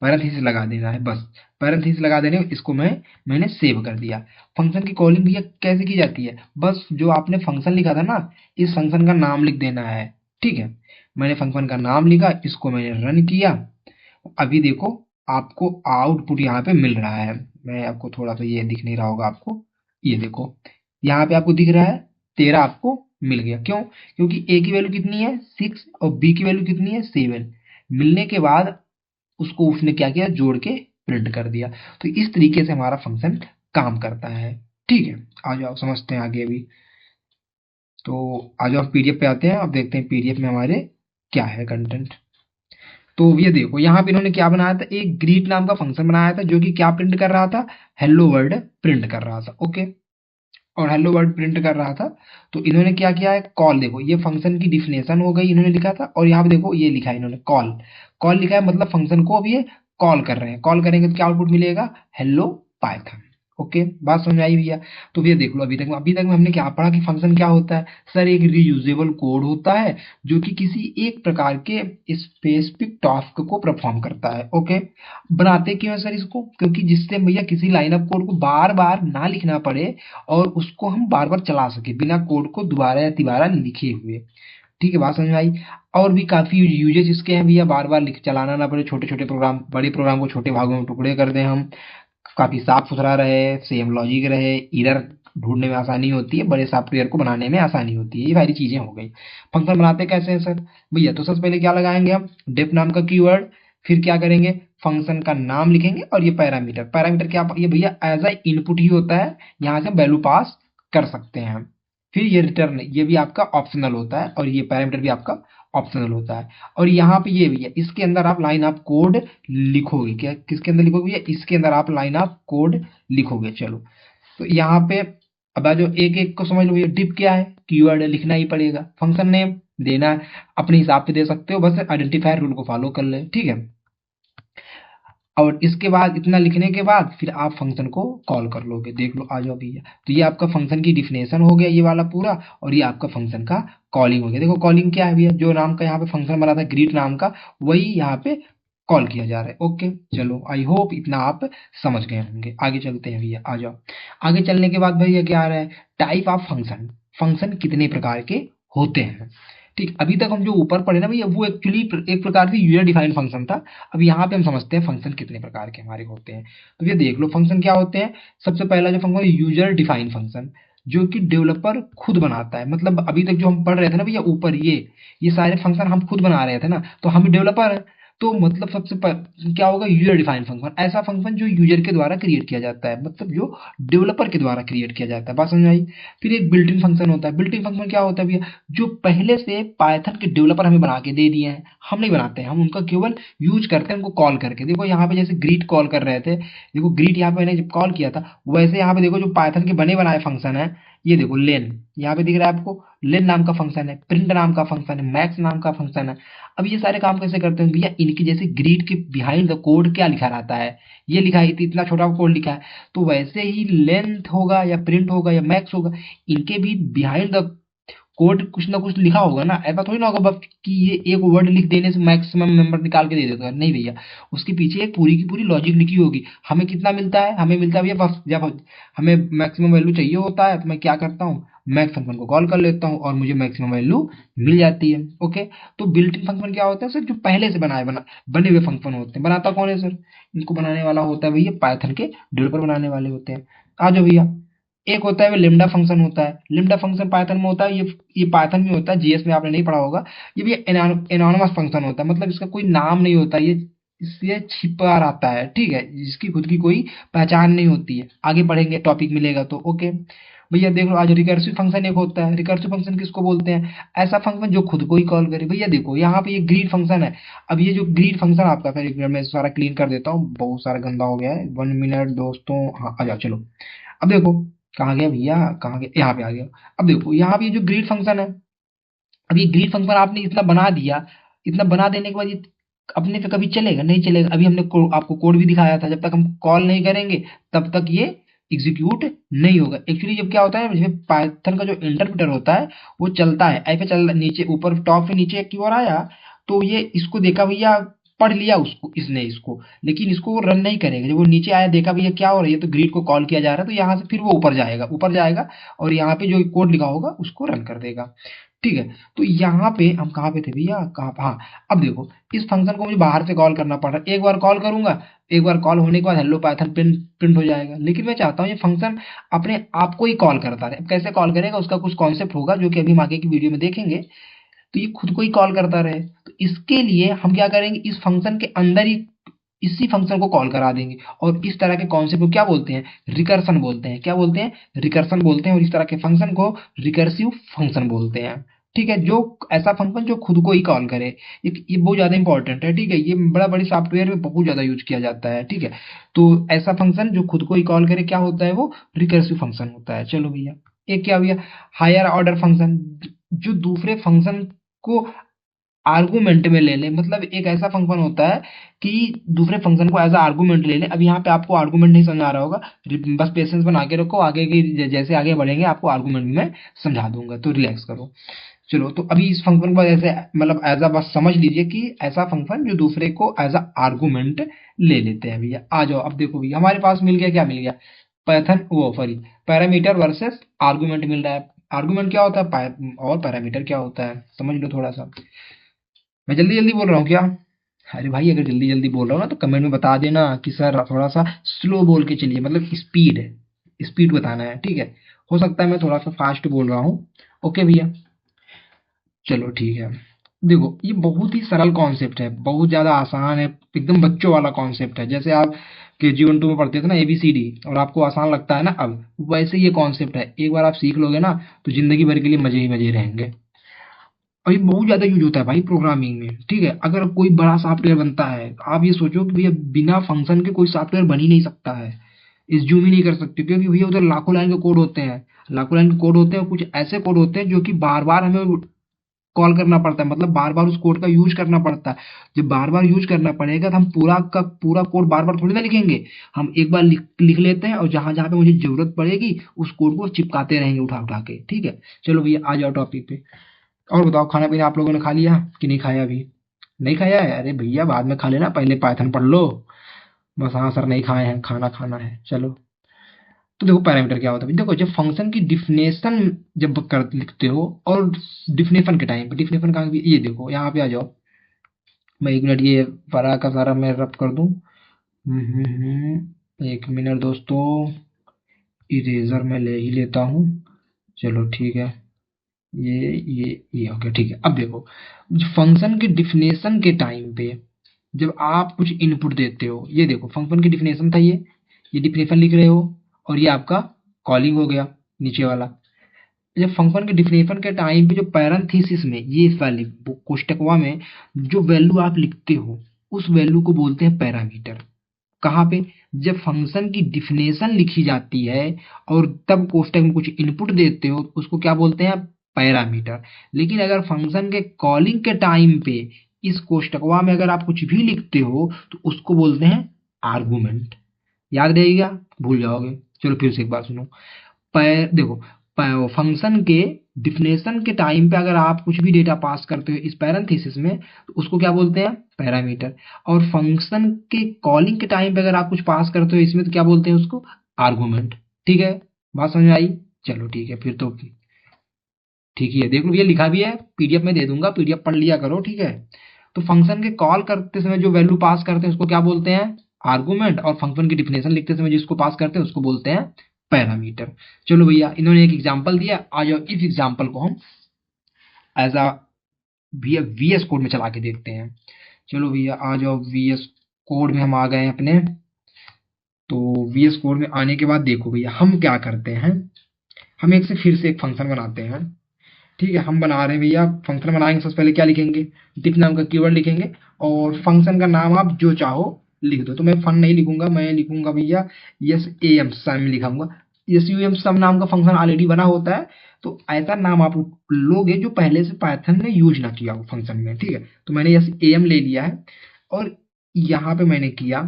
पैरेंथेसिस लगा देना है, बस पैरेंथेसिस लगा देने, इसको मैंने सेव कर दिया। फंक्शन की कॉलिंग भैया कैसे की जाती है, बस जो आपने फंक्शन लिखा था ना, इस फंक्शन का नाम लिख देना है, ठीक है। मैंने फंक्शन का नाम लिखा, इसको मैंने रन किया। अभी देखो आपको आउटपुट यहाँ पे मिल रहा है। मैं आपको थोड़ा सा, ये दिख नहीं रहा होगा आपको, ये देखो यहाँ पे आपको दिख रहा है 13 आपको मिल गया। क्यों, क्योंकि ए की वैल्यू कितनी है 6 और बी की वैल्यू कितनी है 7। मिलने के बाद उसको उसने क्या किया, जोड़ के प्रिंट कर दिया। तो इस तरीके से हमारा फंक्शन काम करता है, ठीक है। आ जाओ समझते हैं आगे अभी। तो आ जाओ पीडीएफ पे आते हैं, अब देखते हैं पीडीएफ में हमारे क्या है कंटेंट। तो ये देखो यहाँ पे इन्होंने क्या बनाया था, एक ग्रीट नाम का फंक्शन बनाया था, जो कि क्या प्रिंट कर रहा था, हेलो वर्ल्ड प्रिंट कर रहा था, ओके। और हेलो वर्ल्ड प्रिंट कर रहा था। तो इन्होंने क्या किया है, कॉल, देखो ये फंक्शन की डिफिनेशन हो गई, इन्होंने लिखा था, और यहाँ पे देखो ये लिखा है इन्होंने कॉल। कॉल लिखा है मतलब फंक्शन को अब ये कॉल कर रहे हैं। कॉल करेंगे तो क्या आउटपुट मिलेगा, हेलो पाइथन। ओके, बात समझ में आई भैया। तो भैया देख लो अभी तक में हमने क्या पढ़ा कि फंक्शन क्या होता है सर, एक रीयूजेबल कोड होता है जो कि किसी एक प्रकार के स्पेसिफिक टास्क को परफॉर्म करता है, ओके। बनाते क्यों है सर इसको, क्योंकि जिससे भैया किसी लाइन ऑफ कोड को बार बार ना लिखना पड़े, और उसको हम बार बार चला सके बिना कोड को दोबारा या तिबारा लिखे हुए, ठीक है। बात समझ में आई। और भी काफी यूजेस इसके हैं भैया, बार बार लिख चलाना ना पड़े, छोटे छोटे प्रोग्राम, बड़े प्रोग्राम को छोटे भागों में टुकड़े कर दें हम, काफी साफ सुथरा रहे, सेम लॉजिक रहे, एरर ढूंढने में आसानी होती है, बड़े सॉफ्टवेयर को बनाने में आसानी होती है। ये सारी चीजें हो गई। फंक्शन बनाते कैसे हैं सर भैया, तो सबसे पहले क्या लगाएंगे हम, डिफ नाम का कीवर्ड, फिर क्या करेंगे, फंक्शन का नाम लिखेंगे, और ये पैरामीटर, पैरामीटर क्या, ये भैया एज ए इनपुट ही होता है, यहाँ से हम वैल्यू पास कर सकते हैं। फिर ये रिटर्न, ये भी आपका ऑप्शनल होता है, और ये पैरामीटर भी आपका ऑप्शनल होता है। और यहाँ पे ये भैया इसके अंदर आप लाइन ऑफ कोड लिखोगे, क्या किसके अंदर लिखोगे भैया, इसके अंदर आप लाइन ऑफ कोड लिखोगे। चलो, तो यहाँ पे अब जो एक एक को समझ लो भैया, डिप क्या है, कीवर्ड लिखना ही पड़ेगा, फंक्शन नेम देना है, अपने हिसाब से दे सकते हो, बस आइडेंटिफायर रूल को फॉलो कर ले, ठीक है। और इसके बाद इतना लिखने के बाद फिर आप फंक्शन को कॉल कर लोगे। देख लो, आ जाओ भैया, तो ये आपका फंक्शन की डिफिनेशन हो गया ये वाला पूरा, और ये आपका फंक्शन का कॉलिंग हो गया। देखो कॉलिंग क्या है भैया, जो नाम का यहाँ पे फंक्शन बना था ग्रीट नाम का, वही यहाँ पे कॉल किया जा रहा है, ओके। चलो, आई होप इतना आप समझ गए होंगे। आगे चलते हैं भैया, आ जाओ। आगे चलने के बाद भैया क्या आ रहा है, टाइप ऑफ फंक्शन, फंक्शन कितने प्रकार के होते हैं, ठीक। अभी तक हम जो ऊपर पढ़े ना भैया, वो एक्चुअली एक प्रकार से यूजर डिफाइंड फंक्शन था। अब यहाँ पे हम समझते हैं फंक्शन कितने प्रकार के हमारे होते हैं। तो ये देख लो फंक्शन क्या होते हैं। सबसे पहला जो फंक्शन यूजर डिफाइंड फंक्शन, जो कि डेवलपर खुद बनाता है। मतलब अभी तक जो हम पढ़ रहे थे ना भैया ऊपर, ये सारे फंक्शन हम खुद बना रहे थे ना, तो हम डेवलपर हैं। तो मतलब क्या होगा, यूजर डिफाइंड फंक्शन, ऐसा फंक्शन जो यूजर के द्वारा क्रिएट किया जाता है, मतलब जो डेवलपर के द्वारा क्रिएट किया जाता है। बात समझ आई। फिर एक बिल्ट इन फंक्शन होता है। बिल्ट इन फंक्शन क्या होता है भैया, जो पहले से पाइथन के डेवलपर हमें बना के दे दिए हैं, हम नहीं बनाते हैं, हम उनका केवल यूज करते हैं, उनको कॉल करके। देखो यहाँ पे जैसे ग्रीट कॉल कर रहे थे, देखो ग्रीट यहाँ पे मैंने जब कॉल किया था, वैसे यहाँ पे देखो जो पाइथन के बने बनाए फंक्शन है, ये देखो लेन, यहाँ पे दिख रहा है आपको, लेन नाम का फंक्शन है, प्रिंट नाम का फंक्शन है, मैक्स नाम का फंक्शन है। अब ये सारे काम कैसे करते हैं भैया, इनकी जैसे ग्रीट के बिहाइंड द कोड क्या लिखा रहता है, ये लिखा है, इतना छोटा कोड लिखा है, तो वैसे ही लेंथ होगा या प्रिंट होगा या मैक्स होगा, इनके भी बिहाइंड द कोड कुछ ना कुछ लिखा होगा ना। ऐसा थोड़ी ना होगा बस कि ये एक वर्ड लिख देने से मैक्सिमम नंबर निकाल के दे देता है, नहीं भैया। उसके पीछे एक पूरी की पूरी लॉजिक लिखी होगी। हमें कितना मिलता है, हमें मिलता है भैया, बस जब हमें मैक्सिमम वैल्यू चाहिए होता है, तो मैं क्या करता हूँ, मैक्स फंक्शन को कॉल कर लेता हूँ, और मुझे मैक्सिमम वैल्यू मिल जाती है, ओके। तो बिल्ट इन फंक्शन क्या होता है सर, जो पहले से बने हुए फंक्शन होते हैं। बनाता कौन है सर, इनको बनाने वाला होता है भैया पाइथन के डेवलपर बनाने वाले होते हैं। आ जाओ भैया, एक होता है लिम्डा फंक्शन होता है। लिम्डा फंक्शन पाइथन में होता है, ये पाइथन में होता है, जीएस में आपने नहीं पढ़ा होगा। ये भी एनोनिमस फंक्शन होता है, मतलब इसका कोई नाम नहीं होता, ये इससे छिपा रहता है, ठीक है, जिसकी खुद की कोई पहचान नहीं होती है। आगे बढ़ेंगे, टॉपिक मिलेगा तो ओके। भैया देख लो, आज रिकर्सिव फंक्शन एक होता है। रिकर्सिव फंक्शन किसको बोलते हैं? ऐसा फंक्शन जो खुद को ही कॉल करे। भैया देखो यहाँ पे ये ग्रीड फंक्शन है। अब ये जो ग्रीड फंक्शन आपका, फिर एक मिनट में सारा क्लीन कर देता हूँ, बहुत सारा गंदा हो गया है। 1 मिनट दोस्तों, हाँ आ जाओ चलो। अब देखो, कहाँ गया भैया, कहाँ गया, यहाँ पे आ गया। अब देखो यहाँ पे ये जो ग्रीड फंक्शन है, अब ये ग्रीड फंक्शन आपने इतना बना दिया, इतना बना देने के बाद ये अपने पे कभी चलेगा नहीं चलेगा। अभी हमने आपको कोड भी दिखाया था, जब तक हम कॉल नहीं करेंगे तब तक ये एग्जीक्यूट नहीं होगा। एक्चुअली जब क्या होता है, जब पाइथन का जो इंटरप्रेटर होता है वो चलता है ऐसे, चल नीचे ऊपर टॉप से नीचे की ओर आया, तो ये इसको देखा भैया, पढ़ लिया उसको इसने इसको, लेकिन इसको वो रन नहीं करेगा। जब वो नीचे आया देखा भैया क्या हो रहा है, ये तो ग्रीड को कॉल किया जा रहा है, तो यहाँ से फिर वो ऊपर जाएगा और यहाँ पे जो कोड लिखा होगा उसको रन कर देगा। ठीक है, तो यहाँ पे हम कहाँ पे थे भैया, कहाँ पे, हाँ। अब देखो इस फंक्शन को मुझे बाहर से कॉल करना पड़ रहा है। एक बार कॉल करूंगा, एक बार कॉल होने के बाद हेलो पाइथन प्रिंट प्रिंट हो जाएगा। लेकिन मैं चाहता हूँ ये फंक्शन अपने आप को ही कॉल करता रहे। अब कैसे कॉल करेगा, उसका कुछ कॉन्सेप्ट होगा जो कि अभी हम आगे की वीडियो में देखेंगे। तो ये खुद को ही कॉल करता रहे, तो इसके लिए हम क्या करेंगे, इस फंक्शन के अंदर ही इसी फंक्शन को कॉल करा देंगे। और इस तरह के कॉन्सेप्ट को क्या बोलते हैं, रिकर्सन बोलते हैं। क्या बोलते हैं, रिकर्सन बोलते हैं। और इस तरह के फंक्शन को रिकर्सिव फंक्शन बोलते हैं। ठीक है, जो ऐसा फंक्शन जो खुद को ही कॉल करे, ये बहुत ज्यादा इंपॉर्टेंट है। ठीक है, ये बड़ा बड़ी सॉफ्टवेयर में बहुत ज्यादा यूज किया जाता है। ठीक है, तो ऐसा फंक्शन जो खुद को ही कॉल करे क्या होता है, वो रिकर्सिव फंक्शन होता है। चलो भैया, एक क्या भैया, हायर ऑर्डर फंक्शन, जो दूसरे फंक्शन को आर्गुमेंट में ले ले। मतलब एक ऐसा फंक्शन होता है कि दूसरे फंक्शन को एज आर्गुमेंट ले ले। अब यहाँ पे आपको आर्गुमेंट नहीं समझ आ रहा होगा, बस पेशेंस बना के रखो, आगे की जैसे आगे बढ़ेंगे आपको आर्गुमेंट भी मैं समझा दूंगा, तो रिलैक्स करो। चलो, तो अभी इस फंक्शन को ऐसे मतलब एज अ बस समझ लीजिए कि ऐसा फंक्शन जो दूसरे को एज अ आर्गुमेंट ले लेते हैं। भैया आ जाओ, अब देखो भैया हमारे पास मिल गया, क्या मिल गया, पैथन वो सॉरी पैरामीटर वर्सेस आर्गुमेंट मिल रहा है। आर्गुमेंट क्या होता है और पैरामीटर क्या होता है, समझ लो थोड़ा सा। मैं जल्दी जल्दी बोल रहा हूँ क्या? अरे भाई अगर जल्दी जल्दी बोल रहा हूँ ना तो कमेंट में बता देना कि सर थोड़ा सा स्लो बोल के चलिए, मतलब स्पीड है, स्पीड बताना है। ठीक है, हो सकता है मैं थोड़ा सा फास्ट बोल रहा हूँ। ओके भैया, चलो ठीक है। देखो ये बहुत ही सरल कॉन्सेप्ट है, बहुत ज्यादा आसान है, एकदम बच्चों वाला कॉन्सेप्ट है। जैसे आप KG 1 2 में पढ़ते थे ना ABCD, और आपको आसान लगता है ना अब, वैसे ये कॉन्सेप्ट है। एक बार आप सीख लोगे ना तो जिंदगी भर के लिए मजे ही मजे रहेंगे। और ये बहुत ज्यादा यूज होता है भाई प्रोग्रामिंग में। ठीक है, अगर कोई बड़ा सॉफ्टवेयर बनता है, आप ये सोचो कि भैया बिना फंक्शन के कोई सॉफ्टवेयर बन ही नहीं सकता है, एज्यूम ही नहीं कर सकते, क्योंकि भैया उधर लाखों लाइन के कोड होते हैं, लाखों लाइन के कोड होते हैं। कुछ ऐसे कोड होते हैं जो कि बार बार हमें कॉल करना पड़ता है, मतलब बार बार उस कोड का यूज करना पड़ता है। जब बार बार यूज करना पड़ेगा तो हम पूरा का पूरा कोड बार बार थोड़ी ना लिखेंगे। हम एक बार लिख लेते हैं और जहां जहां पे मुझे जरूरत पड़ेगी उस कोड को चिपकाते रहेंगे उठा उठा के। ठीक है, चलो भैया आ जाओ टॉपिक पे। और बताओ, खाना पीना आप लोगों ने खा लिया कि नहीं खाया अभी? नहीं खाया है? अरे भैया बाद में खा लेना, पहले पाइथन पढ़ लो। बस हाँ सर नहीं खाए हैं, खाना खाना है। चलो, तो देखो पैरामीटर क्या होता है। देखो जब फंक्शन की डिफिनेशन जब कर लिखते हो, और डिफिनेशन के टाइम पे, डिफिनेशन का भी ये देखो, यहाँ पे आ जाओ। मैं 1 मिनट ये सारा का सारा मैं रब कर दूं। 1 मिनट दोस्तों, इरेजर में ले ही लेता हूँ। चलो ठीक है, ये हो गया। ठीक है, अब देखो फंक्शन की डिफिनेशन के टाइम पे जब आप कुछ इनपुट देते हो, ये देखो फंक्शन की डिफिनेशन था ये डिफिनेशन लिख रहे हो, और ये आपका कॉलिंग हो गया नीचे वाला। जब फंक्शन के डिफिनेशन के टाइम पे जो पैरेंथेसिस में, ये इस वाले कोष्टकवा में जो वैल्यू आप लिखते हो, उस वैल्यू को बोलते हैं पैरामीटर। कहाँ पे, जब फंक्शन की डिफिनेशन लिखी जाती है और तब कोष्टक में कुछ इनपुट देते हो, उसको क्या बोलते हैं, पैरामीटर। लेकिन अगर फंक्शन के कॉलिंग के टाइम पे इस कोष्टकवा में अगर आप कुछ भी लिखते हो तो उसको बोलते हैं आर्गुमेंट। याद रहेगा, भूल जाओगे। चलो फिर से एक बार सुनो। देखो फंक्शन के डिफिनेशन के टाइम पे अगर आप कुछ भी डेटा पास करते हो इस पैरेंथेसिस में, तो उसको क्या बोलते हैं, पैरामीटर। और फंक्शन के कॉलिंग के टाइम पे अगर आप कुछ पास करते हो इसमें, तो क्या बोलते हैं उसको, आर्गुमेंट। ठीक है, बात समझ में आई? चलो ठीक है, फिर तो ठीक ही है। देख लो ये लिखा भी है, PDF में दे दूंगा, PDF पढ़ लिया करो। ठीक है, तो फंक्शन के कॉल करते समय जो वैल्यू पास करते हैं उसको क्या बोलते हैं, आर्गुमेंट। और फंक्शन की डिफिनेशन लिखते समय जिसको पास करते हैं उसको बोलते हैं पैरामीटर। चलो भैया, इन्होंने एक एग्जांपल दिया, आ जाओ इस एग्जांपल को हम एज अ VS कोड में चला के देखते हैं। चलो भैया आ जाओ VS कोड में हम आ गए हैं अपने। तो VS कोड में आने के बाद देखो भैया हम क्या करते हैं, हम एक से फिर से एक फंक्शन बनाते हैं। ठीक है, हम बना रहे हैं भैया, फंक्शन बनाएंगे सबसे पहले क्या लिखेंगे, डिफ नाम का कीवर्ड लिखेंगे और फंक्शन का नाम आप जो चाहो लिख दो। तो मैं फन नहीं लिखूंगा, मैं लिखूंगा भैया यस ए एम सम लिखाऊंगा। यस यू एम सम नाम का फंक्शन ऑलरेडी बना होता है, तो ऐसा नाम आप लोगे जो पहले से पाइथन ने यूज ना किया हो फंक्शन में। ठीक है, तो मैंने यस ए एम ले लिया है और यहाँ पे मैंने किया,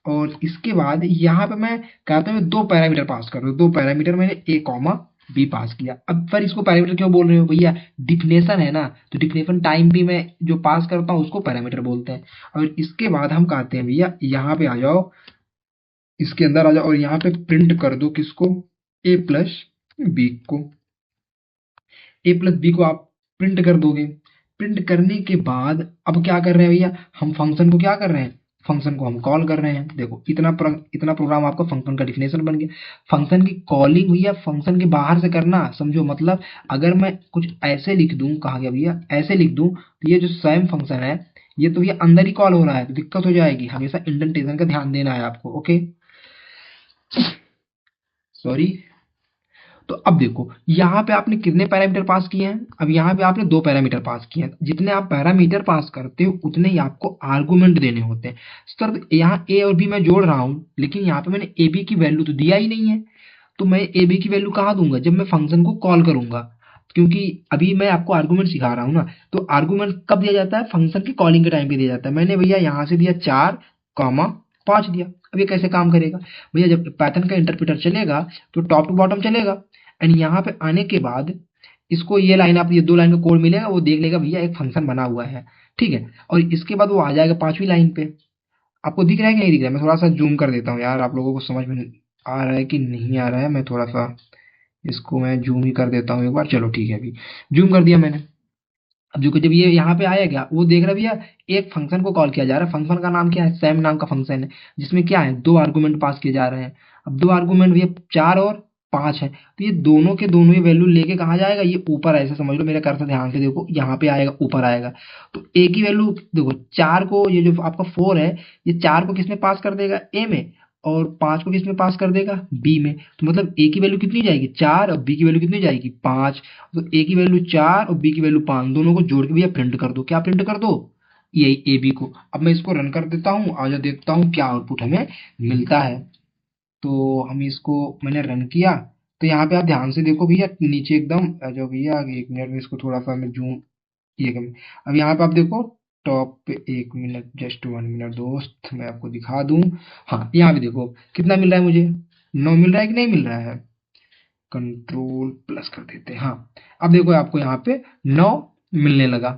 और इसके बाद यहाँ पे मैं कहता हूँ दो पैरामीटर पास कर दो। दो पैरामीटर मैंने ए कॉमा बी पास किया। अब पर इसको पैरामीटर क्यों बोल रहे हो भैया, डिफिनेशन है ना, तो डिफिनेशन टाइम भी मैं जो पास करता हूँ उसको पैरामीटर बोलते हैं। और इसके बाद हम कहते हैं भैया यहाँ पे आ जाओ, इसके अंदर आ जाओ और यहाँ पे प्रिंट कर दो किसको, ए प्लस बी को। ए प्लस बी को आप प्रिंट कर दोगे। प्रिंट करने के बाद अब क्या कर रहे हैं भैया, हम फंक्शन को क्या कर रहे हैं, फंक्शन को हम कॉल कर रहे हैं। देखो इतना प्रोग्राम आपका फंक्शन का डिफिनेशन बन गया। फंक्शन की कॉलिंग भैया फंक्शन के बाहर से करना, समझो। मतलब अगर मैं कुछ ऐसे लिख दूं, कहा गया भैया ऐसे लिख दूं, तो ये जो सेम फंक्शन है ये तो भैया अंदर ही कॉल हो रहा है, तो दिक्कत हो जाएगी। हमेशा इंडेंटेशन का ध्यान देना है आपको। Okay, sorry. तो अब देखो यहाँ पे आपने कितने पैरामीटर पास किए हैं, अब यहाँ पे आपने दो पैरामीटर पास किए हैं। जितने आप पैरामीटर पास करते हो उतने ही आपको आर्गुमेंट देने होते हैं। सर यहाँ ए और बी मैं जोड़ रहा हूँ, लेकिन यहाँ पे मैंने ए बी की वैल्यू तो दिया ही नहीं है। तो मैं ए बी की वैल्यू कहाँ दूंगा, जब मैं फंक्शन को कॉल करूंगा। क्योंकि अभी मैं आपको आर्गुमेंट सिखा रहा हूँ ना, तो आर्गुमेंट कब दिया जाता है, फंक्शन की कॉलिंग के टाइम पे दिया जाता है। मैंने भैया यहाँ से दिया 4, 5 दिया। अब ये कैसे काम करेगा भैया, जब पाइथन का इंटरप्रेटर चलेगा तो टॉप टू बॉटम चलेगा। एंड यहाँ पे आने के बाद इसको ये लाइन, आप ये दो लाइन का कोड मिलेगा, वो देख लेगा भैया एक फंक्शन बना हुआ है। ठीक है, और इसके बाद वो आ जाएगा पांचवी लाइन पे। आपको दिख रहा है कि नहीं दिख रहा है, मैं थोड़ा सा जूम कर देता हूँ यार, आप लोगों को समझ में आ रहा है कि नहीं आ रहा है। मैं थोड़ा सा इसको मैं जूम ही कर देता हूँ एक बार। चलो ठीक है, अभी जूम कर दिया मैंने। अब जो जब ये यहाँ पे आएगा वो देख रहा है भैया एक फंक्शन को कॉल किया जा रहा है। फंक्शन का नाम क्या है, सैम नाम का फंक्शन है, जिसमें क्या है दो आर्गुमेंट पास किए जा रहे हैं। अब दो आर्गुमेंट भैया 4 और 5 है, तो ये दोनों के दोनों ही वैल्यू लेके कहाँ जाएगा, ये ऊपर, ऐसे समझ लो। मेरा कर्सर ध्यान से देखो, यहाँ पे आएगा, ऊपर आएगा। तो ए की वैल्यू देखो, 4 को, ये जो आपका 4 है, ये 4 को किसमें पास कर देगा, ए में, और 5 को किसमें पास कर देगा, बी में। तो मतलब ए की वैल्यू कितनी जाएगी, 4, और बी की वैल्यू कितनी जाएगी, 5। तो ए की वैल्यू 4 और बी की वैल्यू 5, दोनों को जोड़ के भैया प्रिंट कर दो। क्या प्रिंट कर दो, ये ए बी को। अब मैं इसको रन कर देता हूँ, आज देखता हूँ क्या आउटपुट हमें मिलता है। तो हम इसको, मैंने रन किया, तो यहाँ पे आप ध्यान से देखो भैया नीचे एकदम आ जाओ भैया, आगे 1 मिनट में इसको थोड़ा सा मैं जूम, ये कम। अब यहाँ पे आप देखो टॉप पे, 1 मिनट, जस्ट 1 मिनट दोस्त, मैं आपको दिखा दूं। हाँ, यहाँ पे देखो कितना मिल रहा है मुझे, 9 मिल रहा है कि नहीं मिल रहा है। कंट्रोल प्लस कर देते हैं। हाँ, अब देखो आपको यहाँ पे 9 मिलने लगा।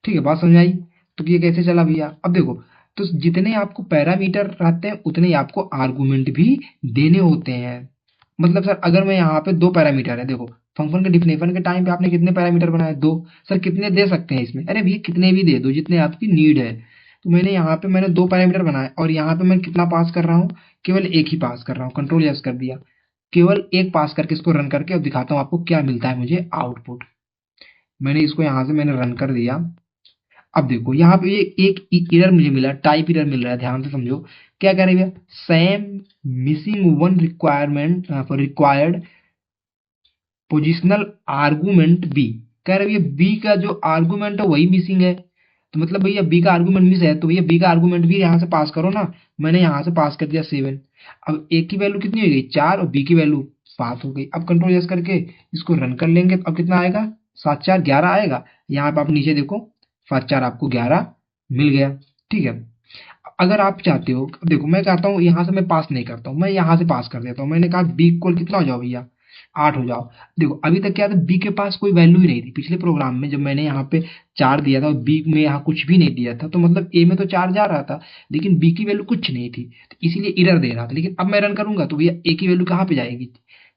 ठीक है, बात समझ आई। तो ये कैसे चला भैया, अब देखो, तो जितने आपको पैरामीटर रहते हैं उतने ही आपको आर्गुमेंट भी देने होते हैं। मतलब सर अगर मैं यहाँ पे दो पैरामीटर है, देखो फंक्शन के डिफिनेशन के टाइम पे आपने कितने पैरामीटर बनाए, दो। सर कितने दे सकते हैं इसमें, अरे भैया कितने भी दे दो जितने आपकी नीड है। तो मैंने यहाँ पे मैंने दो पैरामीटर बनाए, और यहाँ पे मैं कितना पास कर रहा हूँ, केवल एक ही पास कर रहा हूँ। कंट्रोल एस कर दिया, केवल एक पास करके इसको रन करके अब दिखाता हूँ आपको क्या मिलता है मुझे आउटपुट। मैंने इसको यहाँ से मैंने रन कर दिया। अब देखो यहाँ पे ये एक एरर मुझे मिला, टाइप एरर मिल रहा है, ध्यान से समझो। क्या कह रही है, same missing one requirement for required positional argument B. कह रहे भैया बी का जो आर्गुमेंट है वही मिसिंग है। तो मतलब भैया बी का आर्गुमेंट मिस है, तो भैया बी का आर्गुमेंट भी यहाँ से पास करो ना। मैंने यहाँ से पास कर दिया 7। अब ए की वैल्यू कितनी हो गई, 4, और बी की वैल्यू 7 हो गई। अब कंट्रोल एस करके इसको रन कर लेंगे, तो अब कितना आएगा, 7 4 11 आएगा। यहाँ पे आप नीचे देखो 7 4 आपको 11 मिल गया। ठीक है, अगर आप चाहते हो, देखो मैं कहता हूँ यहाँ से मैं पास नहीं करता हूँ, मैं यहाँ से पास कर देता हूँ। मैंने कहा बी इक्वल कितना हो जाओ भैया, 8 हो जाओ। देखो अभी तक क्या था, बी के पास कोई वैल्यू ही नहीं थी। पिछले प्रोग्राम में जब मैंने यहाँ पे 4 दिया था और बी में यहाँ कुछ भी नहीं दिया था, तो मतलब ए में तो 4 जा रहा था, लेकिन बी की वैल्यू कुछ नहीं थी, तो इसीलिए एरर दे रहा था। लेकिन अब मैं रन करूंगा तो भैया ए की वैल्यू कहाँ पे जाएगी,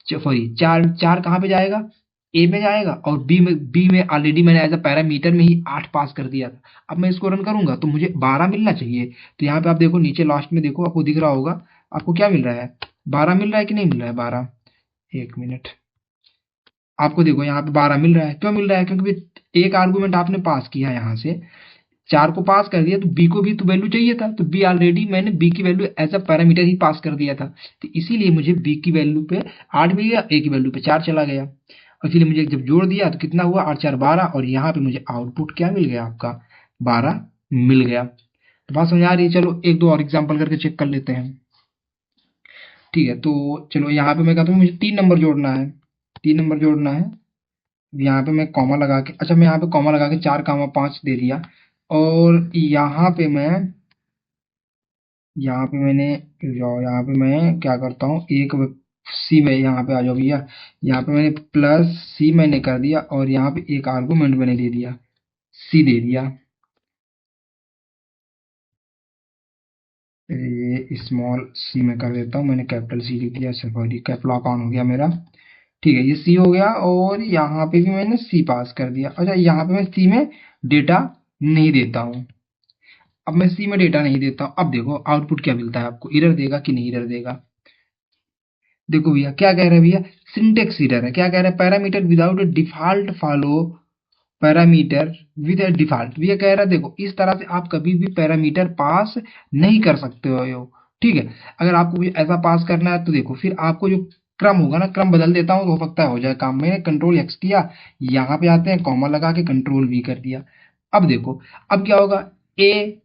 सॉरी 4 4 कहाँ पे जाएगा, ए में जाएगा, और बी में ऑलरेडी मैंने एज अ पैरामीटर में ही 8 पास कर दिया था। अब मैं इसको रन करूंगा तो मुझे 12 मिलना चाहिए। तो यहाँ पे आप देखो नीचे लास्ट में देखो, आपको दिख रहा होगा, आपको क्या मिल रहा है, 12 मिल रहा है कि नहीं मिल रहा है, 12, 1 मिनट। आपको देखो यहाँ पे 12 मिल रहा है। क्यों मिल रहा है, क्योंकि एक आर्गुमेंट आपने पास किया यहाँ से, 4 को पास कर दिया तो बी को भी तो वैल्यू चाहिए था, तो बी ऑलरेडी मैंने बी की वैल्यू एज अ पैरामीटर ही पास कर दिया था, तो इसीलिए मुझे बी की वैल्यू पे 8 मिल गया, ए की वैल्यू पे 4 चला गया, और इसलिए मुझे जब जोड़ दिया तो कितना हुआ, 8 4 12, और यहाँ पे मुझे आउटपुट क्या मिल गया आपका, 12 मिल गया। तो बात समझ आ रही है? चलो एक दो और एग्जाम्पल करके चेक कर लेते हैं। ठीक है, तो चलो यहाँ पे मैं कहता हूँ मुझे 3 नंबर जोड़ना है, 3 नंबर जोड़ना है। यहाँ पे मैं कॉमा लगा के, अच्छा मैं यहाँ पे कॉमा लगा के 4, 5 दे दिया, और यहाँ पे मैं क्या करता हूँ, एक सी में यहाँ पे आ जाओ भैया, यहाँ पे मैंने प्लस सी मैंने कर दिया, और यहाँ पे एक आर्गुमेंट मैंने दे दिया, सी दे दिया, ये स्मॉल सी में कर देता हूँ, मैंने कैपिटल सी लिख दिया, सॉरी कैप लॉक ऑन हो गया मेरा। ठीक है, ये सी हो गया, और यहाँ पे भी मैंने सी पास कर दिया। अच्छा यहाँ पे मैं सी में डेटा नहीं देता हूँ, अब मैं सी में डेटा नहीं देता हूँ, अब देखो आउटपुट क्या मिलता है आपको, एरर देगा कि नहीं एरर देगा। देखो भैया क्या कह रहे हैं भैया, सिंटेक्स एरर है, क्या कह रहे हैं, parameter without A default follow parameter with A default, भैया कह रहा है देखो इस तरह से आप कभी भी पैरामीटर पास नहीं कर सकते हो। ठीक है, अगर आपको भी ऐसा पास करना है तो देखो फिर आपको जो क्रम होगा ना, क्रम बदल देता हूँ तो हो सकता है हो जाए काम। मैंने कंट्रोल एक्स किया, यहाँ पे आते हैं कॉमा लगा के कंट्रोल वी कर दिया। अब देखो अब क्या होगा, ए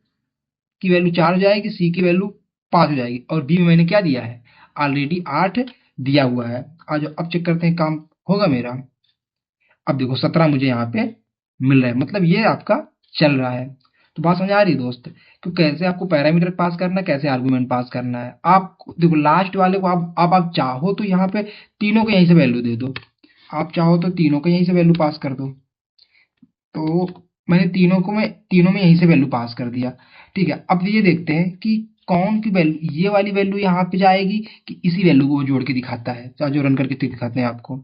की वैल्यू 4 हो जाएगी, सी की वैल्यू 5 हो जाएगी, और बी में मैंने क्या दिया है, ऑलरेडी 8 दिया हुआ है। आज अब चेक करते हैं काम होगा मेरा। अब देखो 17 मुझे यहाँ पे मिल रहा है, मतलब ये आपका चल रहा है। तो बात समझ आ रही है दोस्त, कि कैसे आपको पैरामीटर पास करना है, कैसे आर्गुमेंट पास करना है। आप देखो लास्ट वाले को आप चाहो तो यहाँ पे तीनों को यहीं से वैल्यू दे दो, आप चाहो तो तीनों को यहीं से वैल्यू पास कर दो। तो मैंने तीनों में यहीं से वैल्यू पास कर दिया। ठीक है, अब ये देखते हैं कि कौन की वैल्यू, ये वाली वैल्यू यहाँ पे जाएगी कि इसी वैल्यू को वो जोड़ के दिखाता है, चाहे जो रन करके दिखाते हैं आपको।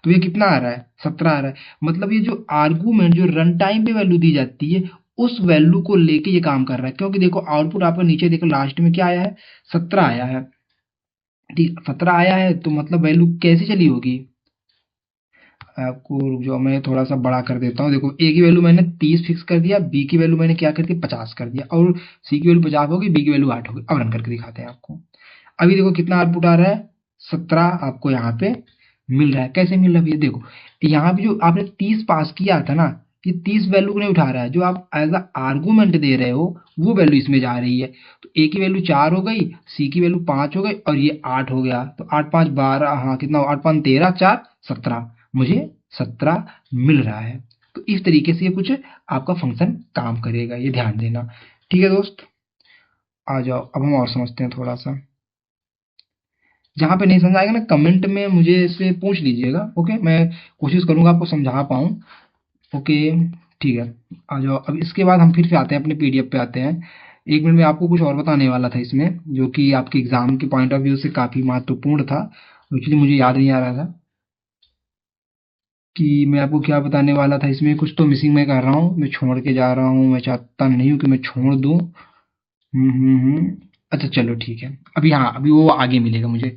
तो ये कितना आ रहा है, 17 आ रहा है। मतलब ये जो आर्गूमेंट जो रन टाइम पे वैल्यू दी जाती है, उस वैल्यू को लेके ये काम कर रहा है, क्योंकि देखो आउटपुट आपको नीचे देखो लास्ट में क्या आया है, 17 आया है। ठीक, 17 आया है, तो मतलब वैल्यू कैसे चली होगी, आपको रुक जाओ मैं थोड़ा सा बड़ा कर देता हूँ। देखो ए की वैल्यू मैंने 30 फिक्स कर दिया, बी की वैल्यू मैंने क्या कर दी, 50 कर दिया, और सी की वैल्यू 50 होगी, बी की वैल्यू 8 होगी। अब रन करके दिखाते हैं आपको। अभी देखो कितना आउटपुट आ रहा है, 17 आपको यहाँ पे मिल रहा है। कैसे मिल रहा है भैया, देखो यहाँ पे जो आपने 30 पास किया था ना, ये 30 वैल्यू को नहीं उठा रहा है, जो आप एज अ आर्गूमेंट दे रहे हो वो वैल्यू इसमें जा रही है। तो ए की वैल्यू 4 हो गई, सी की वैल्यू 5 हो गई, और ये 8 हो गया। तो 8 5 12, हाँ कितना, 8 5 13, 4 17, मुझे 17 मिल रहा है। तो इस तरीके से ये कुछ आपका फंक्शन काम करेगा, ये ध्यान देना। ठीक है दोस्त, आ जाओ अब हम और समझते हैं थोड़ा सा। जहाँ पे नहीं समझ आएगा ना, कमेंट में मुझे इसे पूछ लीजिएगा, ओके, मैं कोशिश करूंगा आपको समझा पाऊँ। ओके, ठीक है, आ जाओ। अब इसके बाद हम फिर से आते हैं अपने पीडीएफ पे आते हैं। 1 मिनट में आपको कुछ और बताने वाला था इसमें, जो कि आपके एग्जाम के पॉइंट ऑफ व्यू से काफी महत्वपूर्ण था। एक्चुअली मुझे याद नहीं आ रहा था कि मैं आपको क्या बताने वाला था। इसमें कुछ तो मिसिंग मैं कर रहा हूँ, मैं छोड़ के जा रहा हूँ, मैं चाहता नहीं हूँ कि मैं छोड़ दूँ। अच्छा चलो ठीक है, अभी हाँ अभी वो आगे मिलेगा मुझे।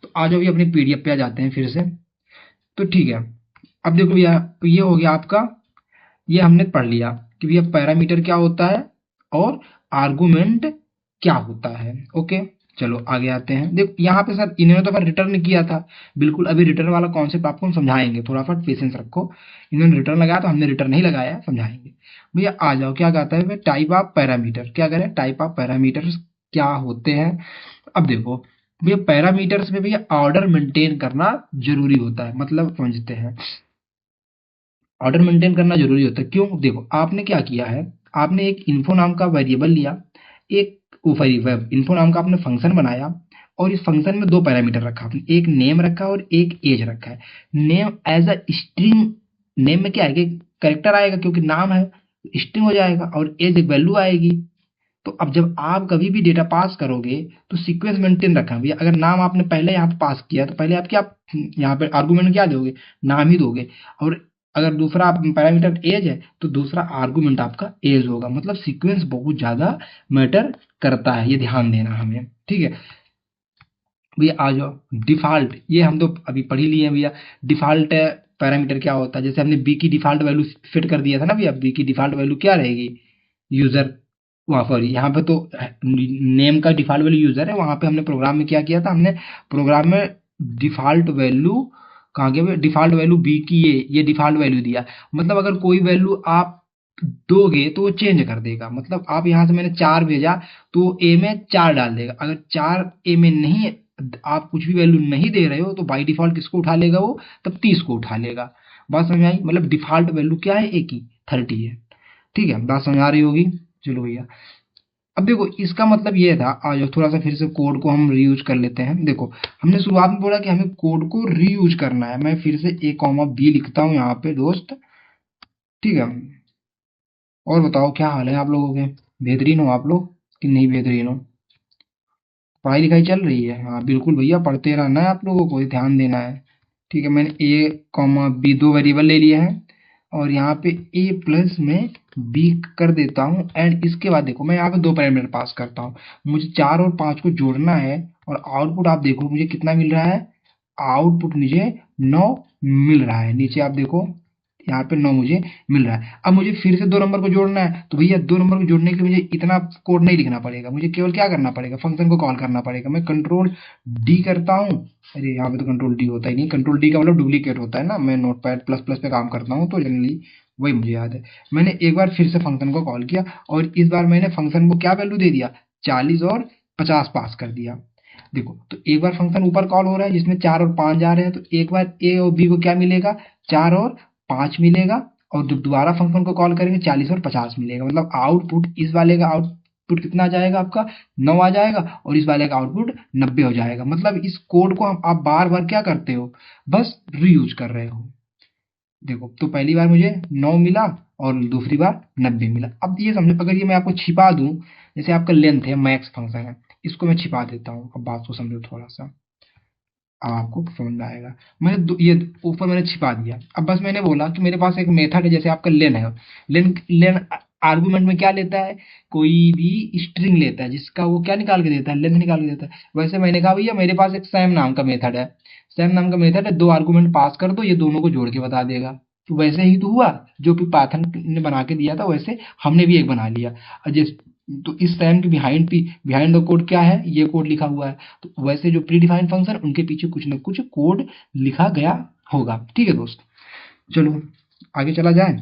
तो आ जाओ अभी अपने पीडीएफ पे आ जाते हैं फिर से। तो ठीक है, अब देखो भैया ये हो गया आपका, ये हमने पढ़ लिया कि भैया पैरामीटर क्या होता है और आर्गुमेंट क्या होता है। ओके, चलो आगे आते हैं। देखो यहाँ पे सर इन्होंने तो फिर रिटर्न किया था, बिल्कुल अभी रिटर्न वाला कॉन्सेप्ट आपको हम समझाएंगे, थोड़ा सा पेशेंस रखो। इन्होंने रिटर्न लगाया तो हमने रिटर्न नहीं लगाया, समझाएंगे। भैया आ जाओ, क्या कहता है टाइप ऑफ पैरामीटर, क्या करें, टाइप ऑफ पैरामीटर्स क्या होते हैं। अब देखो भैया पैरामीटर्स में भैया ऑर्डर मेंटेन करना जरूरी होता है, मतलब समझते हैं, ऑर्डर मेंटेन करना जरूरी होता है। क्यों, देखो आपने क्या किया है, आपने एक इन्फो नाम का वेरिएबल लिया, एक वेब इन्फो नाम का आपने फंक्शन बनाया, और इस फंक्शन में 2 पैरामीटर रखा आपने, एक नेम रखा और एक एज रखा है। Name as a string, name में क्या है कि करेक्टर आएगा क्योंकि नाम है, स्ट्रिंग हो जाएगा, और एज एक वैल्यू आएगी। तो अब जब आप कभी भी डेटा पास करोगे तो सीक्वेंस मेंटेन रखा भैया। अगर नाम आपने पहले यहाँ पे पास किया तो पहले आप क्या, यहाँ पे आर्गुमेंट क्या दोगे, नाम ही दोगे। और अगर दूसरा पैरामीटर एज है तो दूसरा आर्गुमेंट आपका एज होगा। मतलब सीक्वेंस बहुत ज्यादा मैटर करता है, ये ध्यान देना हमें। ठीक है भैया, आ जाओ डिफॉल्ट, ये हम तो अभी पढ़ ही लिए हैं भैया। डिफॉल्ट पैरामीटर क्या होता है, जैसे हमने बी की डिफॉल्ट वैल्यू फिट कर दिया था ना भैया, बी की डिफॉल्ट वैल्यू क्या रहेगी, यूजर, वहाँ पर यहाँ पे तो नेम का डिफॉल्ट वैल्यू यूजर है, वहाँ पे हमने प्रोग्राम में क्या किया था, हमने प्रोग्राम में डिफॉल्ट वैल्यू कहाँ गया, डिफॉल्ट वैल्यू बी की ये डिफॉल्ट वैल्यू दिया। मतलब अगर कोई वैल्यू आप दोगे तो वो चेंज कर देगा। मतलब आप यहाँ से मैंने 4 भेजा तो ए में 4 डाल देगा। अगर 4 ए में नहीं, आप कुछ भी वैल्यू नहीं दे रहे हो तो बाय डिफॉल्ट किसको उठा लेगा वो, तब 30 को उठा लेगा। बात समझ में आई? मतलब डिफॉल्ट वैल्यू क्या है, ए की 30 है। ठीक है, बात समझ आ रही होगी। चलो भैया, अब देखो इसका मतलब ये था, आज थोड़ा सा फिर से कोड को हम रीयूज कर लेते हैं। देखो हमने शुरुआत में बोला कि हमें कोड को रीयूज करना है। मैं फिर से ए कॉमा बी लिखता हूँ यहाँ पे दोस्त। ठीक है, और बताओ क्या हाल है आप लोगों के, बेहतरीन हो आप लोग कि नहीं बेहतरीन हो? पढ़ाई लिखाई चल रही है? हाँ बिल्कुल भैया, पढ़ते रहना है आप लोगों को, ध्यान देना है। ठीक है, मैंने ए कॉमा बी दो वेरिएबल ले लिए हैं और यहाँ पे ए प्लस में बी कर देता हूँ। एंड इसके बाद देखो मैं यहाँ पे दो पैरामीटर पास करता हूँ। मुझे 4 और 5 को जोड़ना है और आउटपुट आप देखो मुझे कितना मिल रहा है। आउटपुट मुझे 9 मिल रहा है। नीचे आप देखो यहाँ पे 9 मुझे मिल रहा है। अब मुझे फिर से 2 नंबर को जोड़ना है, तो भैया 2 नंबर को जोड़ने के लिए मुझे इतना कोड नहीं लिखना पड़ेगा। मुझे केवल क्या करना पड़ेगा, फंक्शन को कॉल करना पड़ेगा। मैं कंट्रोल डी करता हूँ। अरे यहाँ पे तो कंट्रोल डी होता ही नहीं, कंट्रोल डी का मतलब डुप्लीकेट होता है ना। मैं नोटपैड प्लस प्लस पे काम करता हूँ तो जनरली वही मुझे याद है। मैंने एक बार फिर से फंक्शन को कॉल किया और इस बार मैंने फंक्शन को क्या वैल्यू दे दिया, 40 और 50 पास कर दिया। देखो तो एक बार फंक्शन ऊपर कॉल हो रहा है जिसमें 4 और 5 जा रहे हैं, तो एक बार ए और बी को क्या मिलेगा, 4 और 5 मिलेगा। और जब दोबारा फंक्शन को कॉल करेंगे 40 और 50 मिलेगा। मतलब आउटपुट इस वाले का आउटपुट कितना आ जाएगा आपका, 9 आ जाएगा और इस वाले का आउटपुट 90 हो जाएगा। मतलब इस कोड को हम आप बार बार क्या करते हो, बस रीयूज कर रहे हो। देखो तो पहली बार मुझे 9 मिला और दूसरी बार 90 मिला। अब ये समझो, अगर ये मैं आपको छिपा दूं, जैसे आपका लेंथ है, मैक्स फंक्शन है, इसको मैं छिपा देता हूँ। अब बात को समझो थोड़ा सा, अब आपको समझ में आएगा। मैंने ये ऊपर मैंने छिपा दिया। अब बस मैंने बोला कि मेरे पास एक मेथड है, जैसे आपका लेन है। लेन लेन आर्गुमेंट में क्या लेता है, कोई भी स्ट्रिंग लेता है जिसका वो क्या निकाल के देता है, लेंथ निकाल के देता है। वैसे मैंने कहा भैया मेरे पास एक सैम नाम का मेथड है। सैम नाम का मेथड है, 2 आर्गुमेंट पास कर दो, ये दोनों को जोड़ के बता देगा। तो वैसे ही तो हुआ, जो कि पाइथन ने बना के दिया था वैसे हमने भी एक बना लिया। और जिस तो इस सैम के बिहाइंड द कोड क्या है, ये कोड लिखा हुआ है। तो वैसे जो प्री डिफाइंड फंक्शन, उनके पीछे कुछ ना कुछ कोड लिखा गया होगा। ठीक है दोस्त, चलो आगे चला जाए।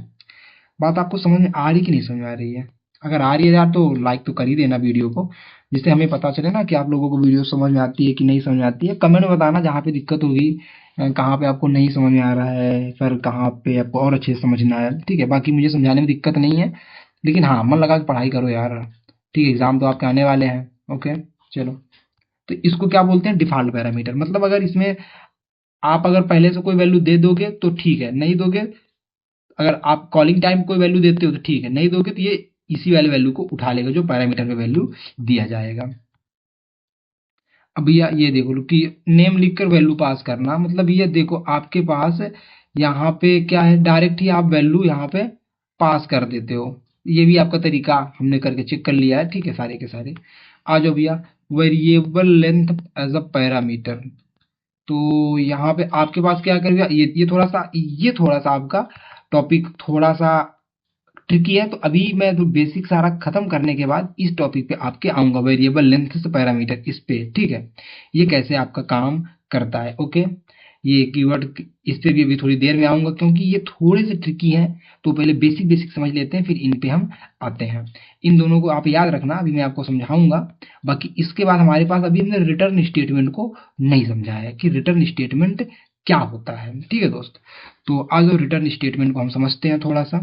बात आपको समझ में आ रही कि नहीं समझ में आ रही है? अगर आ रही है यार तो लाइक तो कर ही देना वीडियो को, जिससे हमें पता चले ना कि आप लोगों को वीडियो समझ में आती है कि नहीं समझ में आती है। कमेंट में बताना जहाँ पे दिक्कत होगी, कहाँ पे आपको नहीं समझ में आ रहा है, फिर कहाँ पे आपको और अच्छे से समझना है। ठीक है, बाकी मुझे समझाने में दिक्कत नहीं है, लेकिन हाँ मन लगा के पढ़ाई करो यार। ठीक है, एग्जाम तो आपके आने वाले हैं। ओके, चलो। तो इसको क्या बोलते हैं, डिफॉल्ट पैरामीटर। मतलब अगर इसमें आप अगर पहले से कोई वैल्यू दे दोगे तो ठीक है, नहीं दोगे, अगर आप कॉलिंग टाइम कोई वैल्यू देते हो तो ठीक है, नहीं दोगे तो ये इसी वाले वैल्यू को उठा लेगा जो पैरामीटर में वैल्यू दिया जाएगा। अब भैया ये देखो लो कि नेम लिखकर वैल्यू पास करना, मतलब ये देखो आपके पास यहाँ पे क्या है, डायरेक्ट ही आप वैल्यू यहाँ पे पास कर देते हो। ये भी आपका तरीका हमने करके चेक कर लिया है। ठीक है, सारे के सारे आ जाओ भैया। Variable length as a parameter, तो यहाँ पे आपके पास क्या करेगा, ये थोड़ा सा आपका टॉपिक थोड़ा सा ट्रिकी है। तो अभी मैं तो बेसिक सारा खत्म करने के बाद इस टॉपिक पे आपके आऊंगा, वेरिएबल लेंथ से पैरामीटर, इस पे। ठीक है, ये कैसे आपका काम करता है। ओके, ये कीवर्ड इस पे भी अभी थोड़ी देर में आऊंगा, क्योंकि ये थोड़े से ट्रिकी हैं। तो पहले बेसिक बेसिक समझ लेते हैं, फिर इन पे हम आते हैं। इन दोनों को आप याद रखना, अभी मैं आपको समझाऊंगा। बाकी इसके बाद हमारे पास अभी हमने रिटर्न स्टेटमेंट को नहीं समझाया है कि रिटर्न स्टेटमेंट क्या होता है। ठीक है दोस्त, तो आज रिटर्न स्टेटमेंट को हम समझते हैं थोड़ा सा।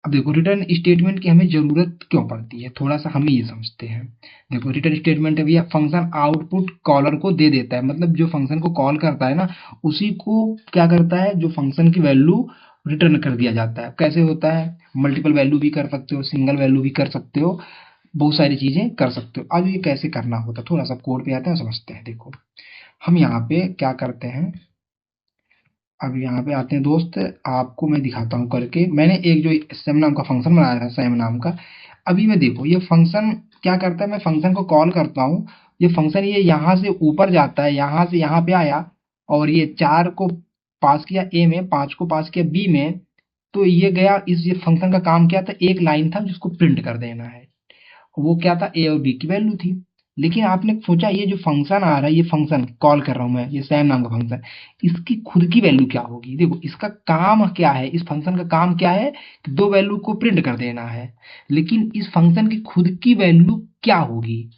अब देखो रिटर्न स्टेटमेंट की हमें जरूरत क्यों पड़ती है, थोड़ा सा हम ये समझते हैं। देखो रिटर्न स्टेटमेंट है भैया, फंक्शन आउटपुट कॉलर को दे देता है। मतलब जो फंक्शन को कॉल करता है ना, उसी को क्या करता है, जो फंक्शन की वैल्यू रिटर्न कर दिया जाता है। कैसे होता है, मल्टीपल वैल्यू भी कर सकते हो, सिंगल वैल्यू भी कर सकते हो, बहुत सारी चीजें कर सकते हो। अब ये कैसे करना होता है, थोड़ा सा कोड पे आते हैं, समझते हैं। देखो हम यहाँ पे क्या करते हैं, अब यहाँ पे आते हैं दोस्त, आपको मैं दिखाता हूँ करके। मैंने एक जो सैम नाम का फंक्शन बनाया था, सैम नाम का। अभी मैं देखो ये फंक्शन क्या करता है, मैं फंक्शन को कॉल करता हूँ। ये फंक्शन ये यहाँ से ऊपर जाता है, यहाँ से यहाँ पे आया और ये 4 को पास किया ए में, 5 को पास किया बी में, तो ये गया, इस ये फंक्शन का काम क्या था, एक लाइन था जिसको प्रिंट कर देना है। वो क्या था, ए और बी की वैल्यू थी। लेकिन आपने सोचा ये जो फंक्शन आ रहा है, ये फंक्शन कॉल कर रहा हूं मैं, ये सैम नाम का फंक्शन, इसकी खुद की वैल्यू क्या होगी। देखो इसका काम क्या है, इस फंक्शन का काम क्या है कि दो वैल्यू को प्रिंट कर देना है। लेकिन इस फंक्शन की खुद की वैल्यू क्या होगी,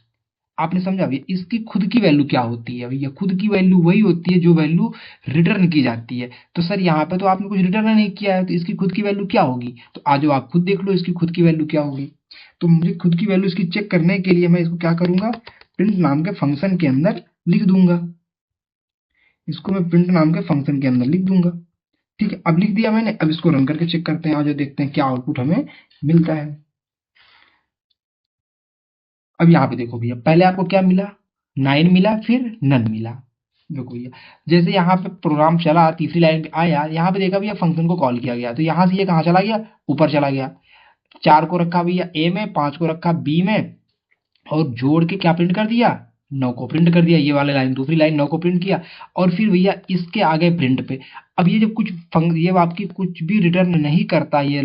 आपने समझा भैया, इसकी खुद की वैल्यू क्या होती है भैया, खुद की वैल्यू वही होती है जो वैल्यू रिटर्न की जाती है। तो सर यहाँ पे तो आपने कुछ रिटर्न नहीं किया है, तो इसकी खुद की वैल्यू क्या होगी, तो आज आप खुद देख लो इसकी खुद की वैल्यू क्या होगी। तो मुझे खुद की वैल्यू इसकी चेक करने के लिए मैं इसको क्या करूंगा, प्रिंट नाम के फंक्शन के अंदर लिख दूंगा। इसको मैं प्रिंट नाम के फंक्शन के अंदर लिख दूंगा। ठीक है, अब लिख दिया मैंने, अब इसको रन करके चेक करते हैं, आज देखते हैं क्या आउटपुट हमें मिलता है। अब यहाँ पे देखो भैया, पहले आपको क्या मिला, 9 मिला, फिर नन मिला। देखो भैया, जैसे यहाँ पे प्रोग्राम चला, तीसरी लाइन पे आया, यहाँ पे देखा भैया फंक्शन को कॉल किया गया, तो यहाँ से ये कहाँ चला गया, ऊपर चला गया। 4 को रखा भैया ए में, 5 को रखा बी में, और जोड़ के क्या प्रिंट कर दिया, 9 को प्रिंट कर दिया। ये वाले लाइन, दूसरी लाइन 9 को प्रिंट किया, और फिर भैया इसके आगे प्रिंट पे। अब ये जब कुछ ये आपकी कुछ भी रिटर्न नहीं करता, ये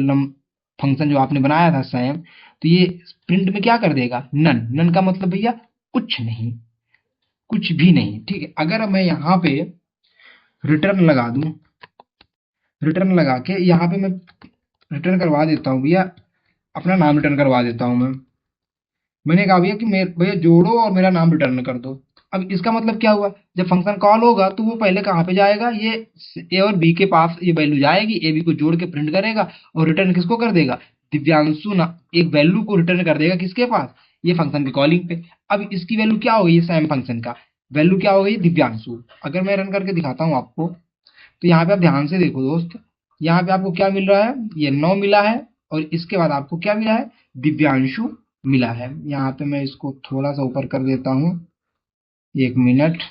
फंक्शन जो आपने बनाया था सैम, तो ये प्रिंट में क्या कर देगा, नन। नन का मतलब भैया कुछ नहीं, कुछ भी नहीं। ठीक है, अगर मैं यहाँ पे रिटर्न लगा दूं, रिटर्न लगा के यहाँ पे मैं रिटर्न करवा देता हूँ भैया, अपना नाम रिटर्न करवा देता हूँ मैं। मैंने कहा भैया कि मेरे भैया जोड़ो और मेरा नाम रिटर्न कर दो। अब इसका मतलब क्या हुआ, जब फंक्शन कॉल होगा तो वो पहले कहाँ पे जाएगा, ये ए और बी के पास ये वैल्यू जाएगी, ए बी को जोड़ के प्रिंट करेगा, और रिटर्न किसको कर देगा, दिव्यांशु ना एक वैल्यू को रिटर्न कर देगा, किसके पास, ये फंक्शन की कॉलिंग पे। अब इसकी वैल्यू क्या होगी, ये सैम फंक्शन का वैल्यू क्या होगी, दिव्यांशु। अगर मैं रन करके दिखाता हूँ आपको, तो यहाँ पे आप ध्यान से देखो दोस्त, यहाँ पे आपको क्या मिल रहा है, ये 9 मिला है, और इसके बाद आपको क्या मिला है, दिव्यांशु मिला है। यहाँ पे मैं इसको थोड़ा सा ऊपर कर देता हूँ, 1 मिनट।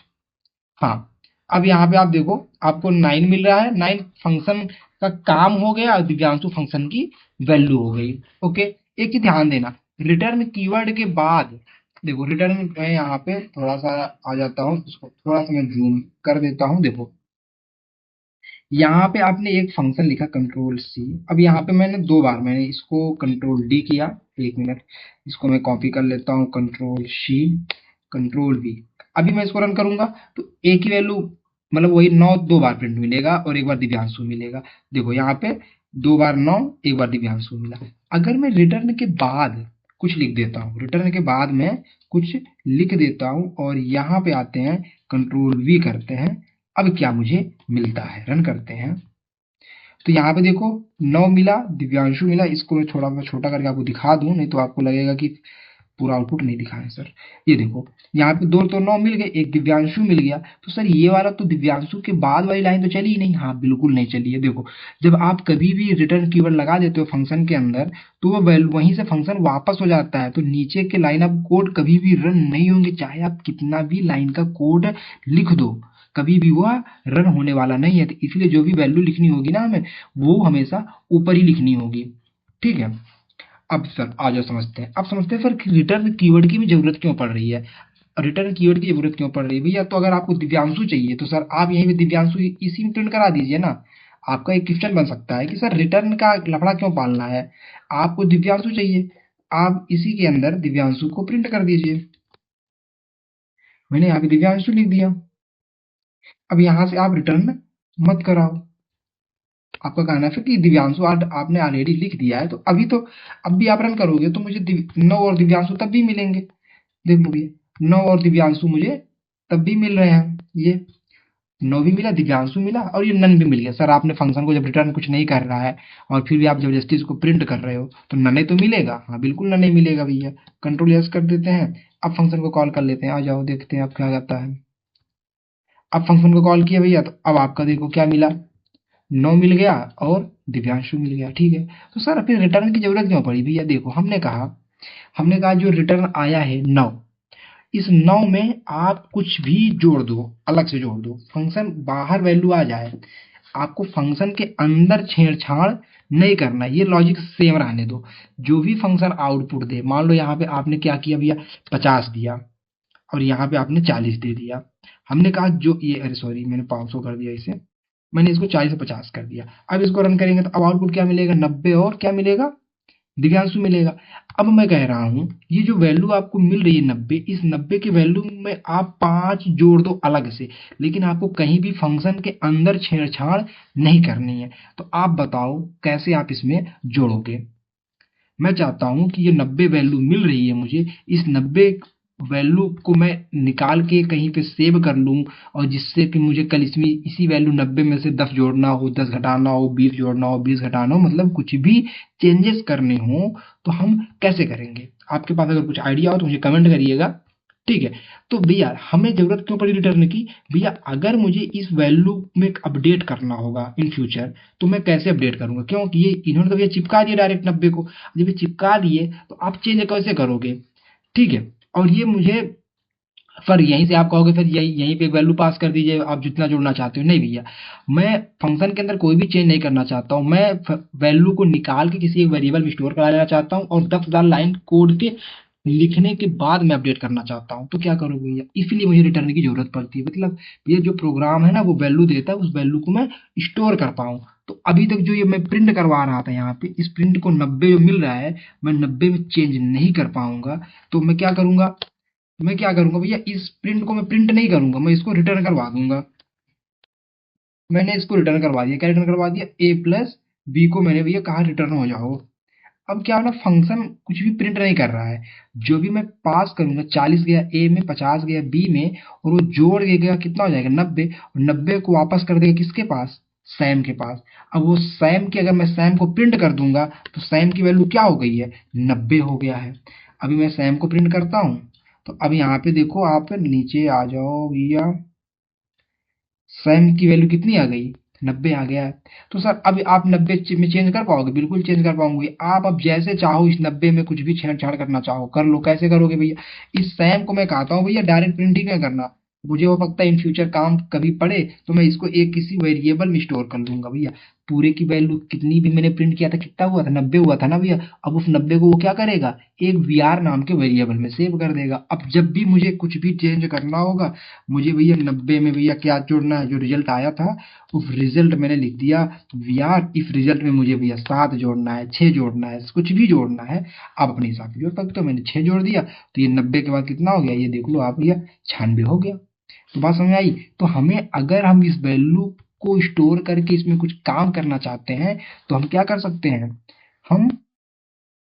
हाँ, अब यहाँ पे आप देखो, आपको 9 मिल रहा है, 9 फंक्शन का काम हो गया, और दिव्यांशु फंक्शन की वैल्यू हो गई। ओके, एक चीज ध्यान देना, रिटर्न कीवर्ड के बाद देखो, रिटर्न मैं यहाँ पे थोड़ा सा आ जाता हूँ, इसको थोड़ा सा मैं जूम कर देता हूँ। देखो यहाँ पे आपने एक फंक्शन लिखा कंट्रोल सी, अब यहाँ पे मैंने 2 बार मैंने इसको कंट्रोल डी किया। 1 मिनट, इसको मैं कॉपी कर लेता हूँ, कंट्रोल सी, कंट्रोल वी। अभी मैं इसको रन करूंगा, तो ए की वैल्यू मतलब वही 9 2 बार प्रिंट मिलेगा, और 1 बार दिव्यांशु मिलेगा। देखो यहाँ पे 2 बार 9, 1 बार दिव्यांशु मिला। अगर मैं रिटर्न के बाद कुछ लिख देता हूँ, रिटर्न के बाद मैं कुछ लिख देता हूँ, और यहाँ पे आते हैं, कंट्रोल वी करते हैं, अब क्या मुझे मिलता है, रन करते हैं। तो यहाँ पे देखो 9 मिला, दिव्यांशु मिला। इसको मैं थोड़ा सा छोटा करके आपको दिखा दूं, नहीं तो आपको लगेगा कि पूरा आउटपुट नहीं दिखा है सर। ये देखो यहाँ पे 2 तो 9 मिल गए, एक दिव्यांशु मिल गया। तो सर ये वाला तो दिव्यांशु के बाद वाली लाइन तो चली ही नहीं, हाँ बिल्कुल नहीं चली है। देखो जब आप कभी भी रिटर्न कीवर्ड लगा देते हो फंक्शन के अंदर, तो वो वहीं से फंक्शन वापस हो जाता है, तो नीचे के लाइन ऑफ कोड कभी भी रन नहीं होंगे, चाहे आप कितना भी लाइन का कोड लिख दो, कभी भी वो रन होने वाला नहीं है। तो इसलिए जो भी वैल्यू लिखनी होगी ना हमें, वो हमेशा ऊपर ही लिखनी होगी। ठीक है, अब सर आ जाओ समझते हैं, अब समझते हैं सर कि रिटर्न कीवर्ड की भी जरूरत क्यों पड़ रही है। रिटर्न कीवर्ड की जरूरत क्यों पड़ रही है भैया, तो अगर आपको दिव्यांशु चाहिए, तो सर आप यहीं पे दिव्यांशु इसी में प्रिंट करा दीजिए ना। आपका एक क्वेश्चन बन सकता है कि सर रिटर्न का लफड़ा क्यों पालना है, आपको दिव्यांशु चाहिए, आप इसी के अंदर दिव्यांशु को प्रिंट कर दीजिए। मैंने यहाँ पे दिव्यांशु लिख दिया। अब यहाँ से आप रिटर्न मत कराओ, आपका कहना है कि दिव्यांशु आपने ऑलरेडी लिख दिया है, तो अभी तो अब भी आप रन करोगे तो मुझे 9 और दिव्यांशु तब भी मिलेंगे। देख लो भैया, 9 और दिव्यांशु मुझे तब भी मिल रहे हैं, ये 9 भी मिला, दिव्यांशु मिला, और ये नन भी मिल गया। सर आपने फंक्शन को जब रिटर्न कुछ नहीं कर रहा है, और फिर भी आप जबरदस्ती इसको प्रिंट कर रहे हो, तो नने तो मिलेगा, हाँ बिल्कुल नने मिलेगा भैया। कंट्रोल एस कर देते हैं, अब फंक्शन को कॉल कर लेते हैं, आ जाओ देखते हैं अब क्या जाता है। अब फंक्शन को कॉल किया भैया, तो अब आपका देखो क्या मिला, 9 मिल गया और दिव्यांशु मिल गया। ठीक है, तो सर फिर रिटर्न की जरूरत क्यों पड़ी भैया, देखो हमने कहा जो रिटर्न आया है 9, इस 9 में आप कुछ भी जोड़ दो, अलग से जोड़ दो, फंक्शन बाहर वैल्यू आ जाए, आपको फंक्शन के अंदर छेड़छाड़ नहीं करना, ये लॉजिक सेम रहने दो। जो भी फंक्शन आउटपुट दे, मान लो यहाँ पे आपने क्या किया भैया, 50 दिया, और यहाँ पे आपने 40 दे दिया। हमने कहा जो ये, अरे सॉरी मैंने 500 कर दिया इसे, मैंने इसको 40 से 50 कर दिया। अब इसको रन करेंगे तो अब आउटपुट क्या मिलेगा, 90 और क्या मिलेगा, दिव्यांशु मिलेगा। अब मैं कह रहा हूं ये जो वैल्यू आपको मिल रही है 90, इस 90 की वैल्यू में आप 5 जोड़ दो अलग से, लेकिन आपको कहीं भी फंक्शन के अंदर छेड़छाड़ नहीं करनी है। तो आप बताओ कैसे आप इसमें जोड़ोगे। मैं चाहता हूं कि ये 90 वैल्यू मिल रही है मुझे, इस 90 वैल्यू को मैं निकाल के कहीं पे सेव कर लूं, और जिससे कि मुझे कल इसमें इसी वैल्यू 90 में से 10 जोड़ना हो, 10 घटाना हो, 20 जोड़ना हो, 20 घटाना हो, मतलब कुछ भी चेंजेस करने हो तो हम कैसे करेंगे। आपके पास अगर कुछ आइडिया हो तो मुझे कमेंट करिएगा, ठीक है। तो भैया हमें जरूरत क्यों पड़ी रिटर्न की, भैया अगर मुझे इस वैल्यू में अपडेट करना होगा इन फ्यूचर तो मैं कैसे अपडेट करूंगा, क्योंकि ये इन्होंने तो भैया चिपका दिया डायरेक्ट 90 को। जब ये चिपका दिए तो आप चेंज कैसे करोगे, ठीक है। और ये मुझे फिर यहीं से आप कहोगे फिर यहीं यहीं पे वैल्यू पास कर दीजिए आप जितना जोड़ना चाहते हो, नहीं भैया, मैं फंक्शन के अंदर कोई भी चेंज नहीं करना चाहता हूँ, मैं वैल्यू को निकाल के किसी एक वेरिएबल में स्टोर करा लेना चाहता हूँ और 10,000 लाइन कोड के लिखने के बाद मैं अपडेट करना चाहता हूँ। तो क्या करोगे भैया, इसलिए मुझे रिटर्न की जरूरत पड़ती है, मतलब ये जो प्रोग्राम है ना वो वैल्यू देता है, उस वैल्यू को मैं स्टोर कर पाऊँ। तो अभी तक जो ये मैं प्रिंट करवा रहा था यहाँ पे, इस प्रिंट को 90 जो मिल रहा है मैं 90 में चेंज नहीं कर पाऊंगा। तो मैं क्या करूंगा भैया, इस प्रिंट को मैं प्रिंट नहीं करूंगा, मैं इसको रिटर्न करवा दूंगा। मैंने इसको रिटर्न करवा दिया, क्या रिटर्न करवा दिया, ए प्लस बी को मैंने भैया कहा रिटर्न हो जाओ। अब क्या ना फंक्शन कुछ भी प्रिंट नहीं कर रहा है, जो भी मैं पास करूंगा 40 गया ए में, 50 गया बी में, और वो जोड़ के गया कितना हो जाएगा 90, और 90 को वापस कर देगा किसके पास, सैम के पास। अब वो सैम की अगर मैं सैम को प्रिंट कर दूंगा तो सैम की वैल्यू क्या हो गई है, 90 हो गया है। अभी मैं सैम को प्रिंट करता हूँ, तो अब यहाँ पे देखो, आप नीचे आ जाओ भैया, सैम की वैल्यू कितनी आ गई, 90 आ गया है। तो सर अब आप 90 में चेंज कर पाओगे, बिल्कुल चेंज कर पाओगे आप, अब जैसे चाहो इस 90 में कुछ भी छेड़छाड़ करना चाहो कर लो, कैसे करोगे भैया, इस सैम को मैं कहता हूँ भैया डायरेक्ट प्रिंटिंग में करना, मुझे हो सकता है इन फ्यूचर काम कभी पड़े तो मैं इसको एक किसी वेरिएबल में स्टोर कर लूंगा भैया। पूरे की वैल्यू कितनी भी मैंने प्रिंट किया था कितना हुआ था, 90 हुआ था ना भैया। अब उस 90 को वो क्या करेगा, एक वीआर नाम के वेरिएबल में सेव कर देगा। अब जब भी मुझे कुछ भी चेंज करना होगा, मुझे भैया 90 में भैया क्या जोड़ना है, जो रिजल्ट आया था उस रिजल्ट मैंने लिख दिया वीआर, इस रिजल्ट में मुझे भैया 7 जोड़ना है, 6 जोड़ना है, कुछ भी जोड़ना है आप अपने हिसाब से जोड़ सकते हो। मैंने 6 जोड़ दिया तो ये 90 के बाद कितना हो गया, ये देख लो आप भैया, 96 हो गया। तो बात समझ आई। तो हमें अगर हम इस वैल्यू को स्टोर करके इसमें कुछ काम करना चाहते हैं तो हम क्या कर सकते हैं, हम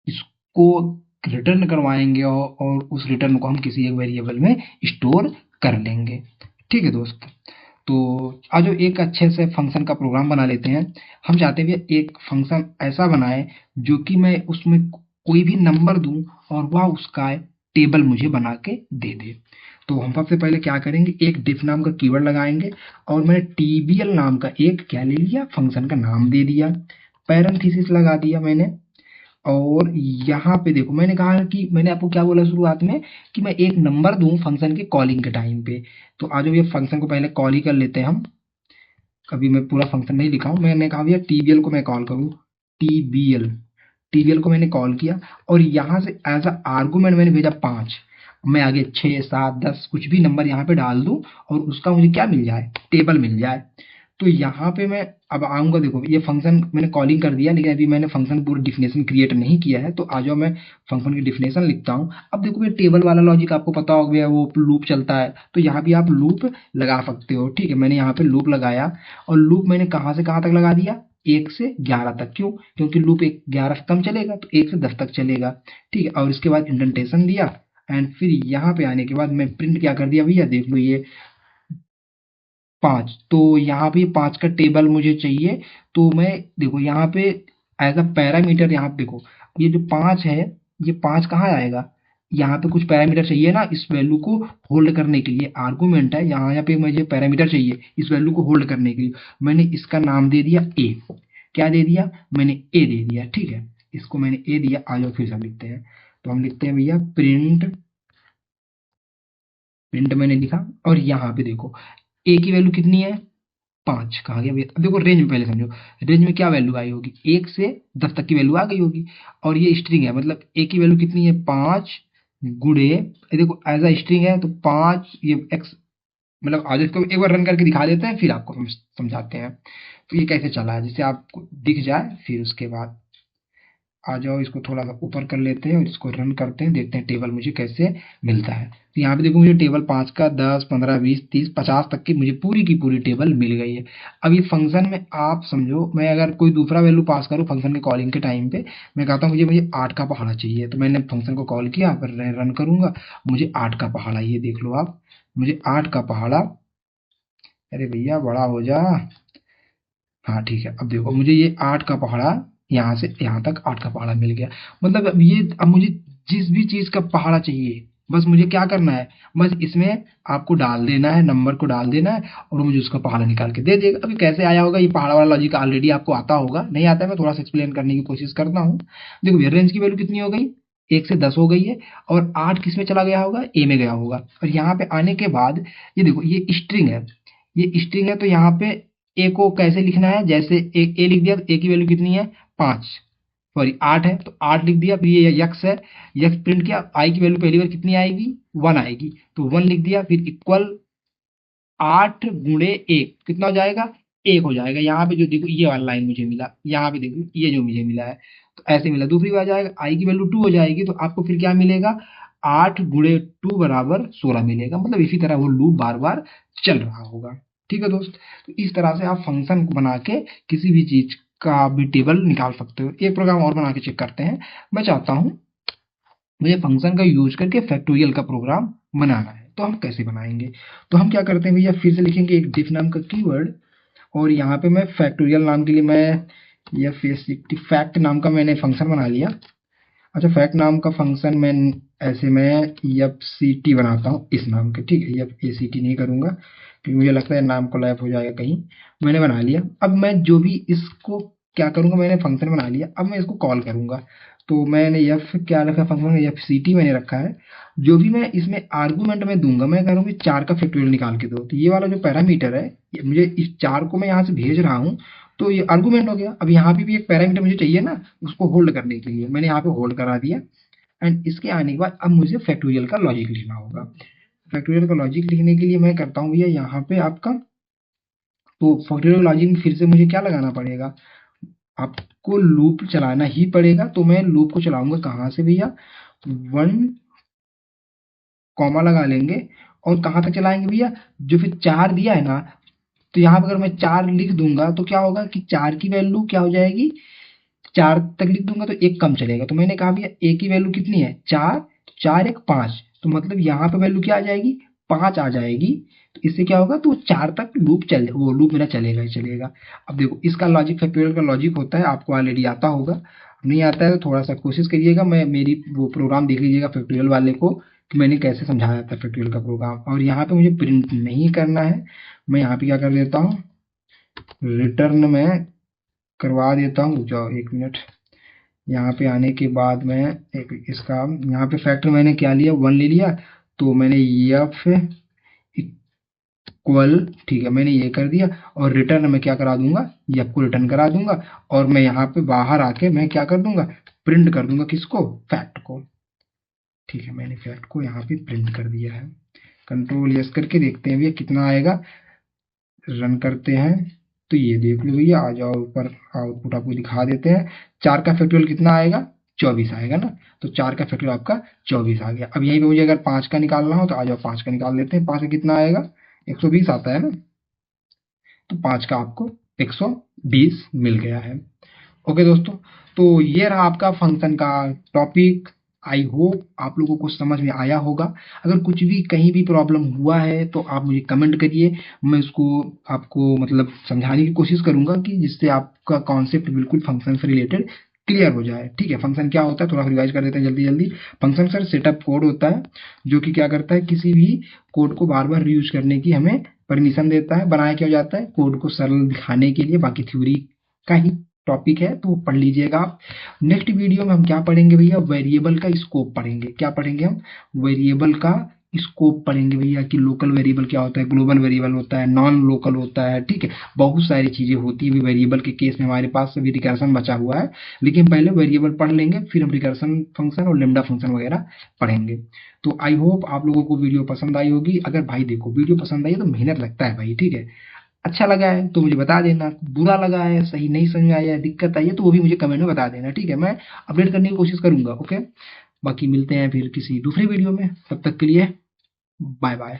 इसको रिटर्न करवाएंगे और उस रिटर्न को हम किसी एक वेरिएबल में स्टोर कर लेंगे, ठीक है दोस्त। तो आज एक अच्छे से फंक्शन का प्रोग्राम बना लेते हैं। हम चाहते हैं कि एक फंक्शन ऐसा बनाए जो कि मैं उसमें कोई भी नंबर दूं और वह उसका टेबल मुझे बना के दे दे। तो हम सबसे पहले क्या करेंगे, एक डिफ नाम का कीवर्ड लगाएंगे, और मैंने टीबीएल नाम का एक क्या ले लिया, फंक्शन का नाम दे दिया, पैरेंथेसिस लगा दिया मैंने। और यहाँ पे देखो मैंने कहा कि मैंने आपको क्या बोला शुरुआत में कि मैं एक नंबर दूं फंक्शन के कॉलिंग के टाइम पे। तो आज ये फंक्शन को पहले कॉल ही कर लेते हैं हम, कभी मैं पूरा फंक्शन नहीं लिखा हूं। मैंने कहा भैया टीबीएल को मैं कॉल करूं, टीबीएल, टीबीएल को मैंने कॉल किया और यहाँ से एज अ आर्गूमेंट मैंने भेजा 5। मैं आगे 6 7 10 कुछ भी नंबर यहाँ पे डाल दूं और उसका मुझे क्या मिल जाए, टेबल मिल जाए। तो यहाँ पे मैं अब आऊंगा, देखो ये फंक्शन मैंने कॉलिंग कर दिया लेकिन अभी मैंने फंक्शन पूरा डिफिनेशन क्रिएट नहीं किया है। तो आ जाओ मैं फंक्शन की डिफिनेशन लिखता हूँ। अब देखो ये टेबल वाला लॉजिक आपको पता हो गया, वो लूप चलता है, तो यहाँ भी आप लूप लगा सकते हो, ठीक है। मैंने यहाँ पे लूप लगाया और लूप मैंने कहाँ से कहाँ तक लगा दिया, 1 से 11 तक। क्यों, क्योंकि लूप 11 से कम चलेगा तो 1 से 10 तक चलेगा, ठीक है। और इसके बाद इंडेंटेशन दिया एंड फिर यहाँ पे आने के बाद मैं प्रिंट क्या कर दिया भैया, देख लो ये 5। तो यहाँ पे 5 का टेबल मुझे चाहिए। तो मैं देखो यहाँ पे एज अ पैरामीटर, यहाँ पे देखो ये जो 5 है, ये 5 कहाँ आएगा, यहाँ पे कुछ पैरामीटर चाहिए ना इस वैल्यू को होल्ड करने के लिए, आर्गूमेंट है यहाँ पे मुझे पैरामीटर चाहिए इस वैल्यू को होल्ड करने के लिए। मैंने इसका नाम दे दिया ए, क्या दे दिया मैंने, ए दे दिया, ठीक है। इसको मैंने ए दिया। आ जाओ फिर से हम लिखते हैं, तो हम लिखते हैं भैया प्रिंट, प्रिंट मैंने लिखा और यहाँ पे देखो ए की वैल्यू कितनी है, 5 कहा गया भैया। अब देखो रेंज में पहले समझो, रेंज में क्या वैल्यू आई होगी, 1 से 10 तक की वैल्यू आ गई होगी। और ये स्ट्रिंग है, मतलब ए की वैल्यू कितनी है, 5 गुणे, ये देखो एज अ स्ट्रिंग है तो 5, ये एक्स मतलब आज इसको एक बार रन करके दिखा देते हैं, फिर आपको समझाते हैं। तो ये कैसे चला है, जिससे आपको दिख जाए, फिर उसके बाद आ जाओ, इसको थोड़ा सा ऊपर कर लेते हैं और इसको रन करते हैं, देखते हैं टेबल मुझे कैसे मिलता है। तो यहाँ पे देखो मुझे टेबल 5 का 10, 15, 20, 30, 50 तक की मुझे पूरी की पूरी टेबल मिल गई है। अब ये फंक्शन में आप समझो, मैं अगर कोई दूसरा वैल्यू पास करूँ फंक्शन के कॉलिंग के टाइम पे, मैं कहता हूँ मुझे मुझे 8 का पहाड़ा चाहिए, तो मैंने फंक्शन को कॉल किया, फिर रन करूंगा, मुझे 8 का पहाड़ा, ये देख लो आप, मुझे 8 का पहाड़ा, अरे भैया बड़ा हो जा, हाँ ठीक है, अब देखो मुझे ये 8 का पहाड़ा यहाँ से यहाँ तक 8 का पहाड़ा मिल गया। मतलब अब मुझे जिस भी चीज का पहाड़ा चाहिए, बस मुझे क्या करना है, बस इसमें आपको डाल देना है, नंबर को डाल देना है, और मुझे उसका पहाड़ा निकाल के दे देगा। अभी कैसे आया होगा, ये पहाड़ा वाला लॉजिक ऑलरेडी आपको आता होगा, नहीं आता है मैं थोड़ा सा एक्सप्लेन करने की कोशिश करता हूँ। देखो भैया रेंज की वैल्यू कितनी हो गई, 1 से 10 हो गई है, और 8 किस में चला गया होगा, ए में गया होगा। और यहाँ पे आने के बाद ये देखो ये स्ट्रिंग है, ये स्ट्रिंग है, तो यहाँ पे ए को कैसे लिखना है, जैसे ए लिख दिया, तो ए की वैल्यू कितनी है, 5, सॉरी 8 है, तो 8 लिख दिया, फिर ये यक्स है, यक्स प्रिंट किया, आई की वैल्यू पहली बार कितनी आएगी, 1 आएगी, तो 1 लिख दिया, फिर इक्वल 8 गुणे 1 कितना हो जाएगा, 1 हो जाएगा। यहाँ पे जो देखो ये वाला लाइन मुझे मिला, यहाँ पे देखो ये जो मुझे मिला है, तो ऐसे मिला। दूसरी बार जाएगा, आई की वैल्यू 2 हो जाएगी, तो आपको फिर क्या मिलेगा, 8 गुणे 2 बराबर 16 मिलेगा। मतलब इसी तरह वो लूप बार बार चल रहा होगा। ठीक है दोस्त, तो इस तरह से आप फंक्शन बना के किसी भी चीज का भी टेबल निकाल सकते हो। एक प्रोग्राम और बना के चेक करते हैं। मैं चाहता हूँ मुझे फंक्शन का यूज करके फैक्टोरियल का प्रोग्राम बनाना है, तो हम कैसे बनाएंगे। तो हम क्या करते हैं भैया, फिर से लिखेंगे एक डिफ नाम का कीवर्ड, और यहाँ पे मैं फैक्टोरियल नाम के लिए मैं फैक्ट नाम का मैंने फंक्शन बना लिया। अच्छा, फैक्ट नाम का फंक्शन मैं ऐसे मैं एफ सी टी बनाता हूँ इस नाम के, ठीक है, एफ ए सी टी नहीं करूंगा क्योंकि मुझे लगता है नाम कोलैप हो जाएगा कहीं। मैंने बना लिया, अब मैं जो भी इसको क्या करूंगा, मैंने फंक्शन बना लिया, अब मैं इसको कॉल करूंगा। तो मैंने एफ क्या रखा फंक्शन में, एफ सी टी मैंने रखा है। जो भी मैं इसमें आर्गूमेंट में दूंगा, मैं करूँगी 4 का फैक्टोरियल निकाल के दो, तो ये वाला जो पैरामीटर है, मुझे इस 4 को मैं यहाँ से भेज रहा हूँ, तो ये आर्गूमेंट हो गया। अब यहाँ पे भी एक पैरामीटर मुझे चाहिए ना, उसको होल्ड करने के लिए मैंने यहाँ पे होल्ड करा दिया। एंड इसके आने के बाद अब मुझे फैक्टोरियल का लॉजिक लिखना होगा। फैक्टोरियल का लॉजिक लिखने के लिए मैं करता हूँ भैया यहाँ पे आपका, तो फैक्टोरियल लॉजिक में फिर से मुझे क्या लगाना पड़ेगा, आपको लूप चलाना ही पड़ेगा। तो मैं लूप को चलाऊंगा कहाँ से भैया, 1 कॉमा लगा लेंगे, और कहाँ तक चलाएंगे भैया, जो फिर 4 दिया है ना, तो यहाँ पर अगर मैं 4 लिख दूंगा तो क्या होगा कि 4 की वैल्यू क्या हो जाएगी, 4 तक लिख दूंगा तो एक कम चलेगा। तो मैंने कहा भैया ए की वैल्यू कितनी है, 4, 4 एक 5, तो मतलब यहाँ पे वैल्यू क्या आ जाएगी, 5 आ जाएगी। तो इससे क्या होगा, तो 4 तक लूप वो लूप मेरा चलेगा ही चलेगा। अब देखो इसका लॉजिक, फैक्टोरियल का लॉजिक होता है, आपको ऑलरेडी आता होगा, नहीं आता है तो थोड़ा सा कोशिश करिएगा, मैं मेरी वो प्रोग्राम देख लीजिएगा फैक्टोरियल वाले को, कि मैंने कैसे समझाया था फैक्टोरियल का प्रोग्राम। और यहाँ पे मुझे प्रिंट नहीं करना है, मैं यहाँ पे क्या कर देता हूँ, रिटर्न में करवा देता हूँ, जाओ 1 मिनट। यहाँ पे आने के बाद मैं एक इसका यहाँ पे फैक्टर मैंने क्या लिया, 1 ले लिया, तो मैंने एफ इक्वल, ठीक है मैंने ये कर दिया, और रिटर्न में क्या करा दूंगा, एफ को रिटर्न करा दूंगा, और मैं यहाँ पे बाहर आके मैं क्या कर दूंगा, प्रिंट कर दूंगा किसको, फैक्ट को। ठीक है, मैंने फैक्ट को यहाँ पे प्रिंट कर दिया है। कंट्रोल यस करके देखते हैं भैया कितना आएगा, रन करते हैं, तो ये देख लो भैया, आ जाओ ऊपर, आउटपुट आपको दिखा देते हैं। 4 का फैक्टोरियल कितना आएगा, 24 आएगा ना, तो 4 का फैक्टोरियल आपका 24 आ गया। अब यहीं पे मुझे अगर 5 का निकालना हो तो आ जाओ 5 का निकाल लेते हैं। 5 का कितना आएगा, 120 आता है ना, तो 5 का आपको 120 मिल गया है। ओके दोस्तों, तो ये रहा आपका फंक्शन का टॉपिक। आई होप आप लोगों को समझ में आया होगा। अगर कुछ भी कहीं भी प्रॉब्लम हुआ है तो आप मुझे कमेंट करिए, मैं उसको आपको मतलब समझाने की कोशिश करूंगा, कि जिससे आपका कॉन्सेप्ट बिल्कुल फंक्शन से रिलेटेड क्लियर हो जाए। ठीक है, फंक्शन क्या होता है थोड़ा रिवाइज कर देते हैं जल्दी जल्दी। फंक्शन सर सेटअप कोड होता है, जो कि क्या करता है, किसी भी कोड को बार बार रीयूज करने की हमें परमिशन देता है। बनाया क्या जाता है, कोड को सरल दिखाने के लिए, बाकी थ्योरी का ही टॉपिक है तो पढ़ लीजिएगा आप। नेक्स्ट वीडियो में हम क्या पढ़ेंगे भैया, वेरिएबल का स्कोप पढ़ेंगे। क्या पढ़ेंगे हम, वेरिएबल का स्कोप पढ़ेंगे भैया कि लोकल वेरिएबल क्या होता है, ग्लोबल वेरिएबल होता है, नॉन लोकल होता है, ठीक है, बहुत सारी चीजें होती है। वेरिएबल के केस में हमारे पास अभी रिकर्सन बचा हुआ है, लेकिन पहले वेरिएबल पढ़ लेंगे, फिर हम रिकर्सन फंक्शन और लेमडा फंक्शन वगैरह पढ़ेंगे। तो आई होप आप लोगों को वीडियो पसंद आई होगी। अगर भाई देखो वीडियो पसंद आई है तो मेहनत लगता है भाई, ठीक है। अच्छा लगा है तो मुझे बता देना, बुरा लगा है, सही नहीं समझ में आया है, दिक्कत आई है तो वो भी मुझे कमेंट में बता देना, ठीक है। मैं अपडेट करने की कोशिश करूंगा, ओके। बाकी मिलते हैं फिर किसी दूसरी वीडियो में, तब तक के लिए बाय बाय।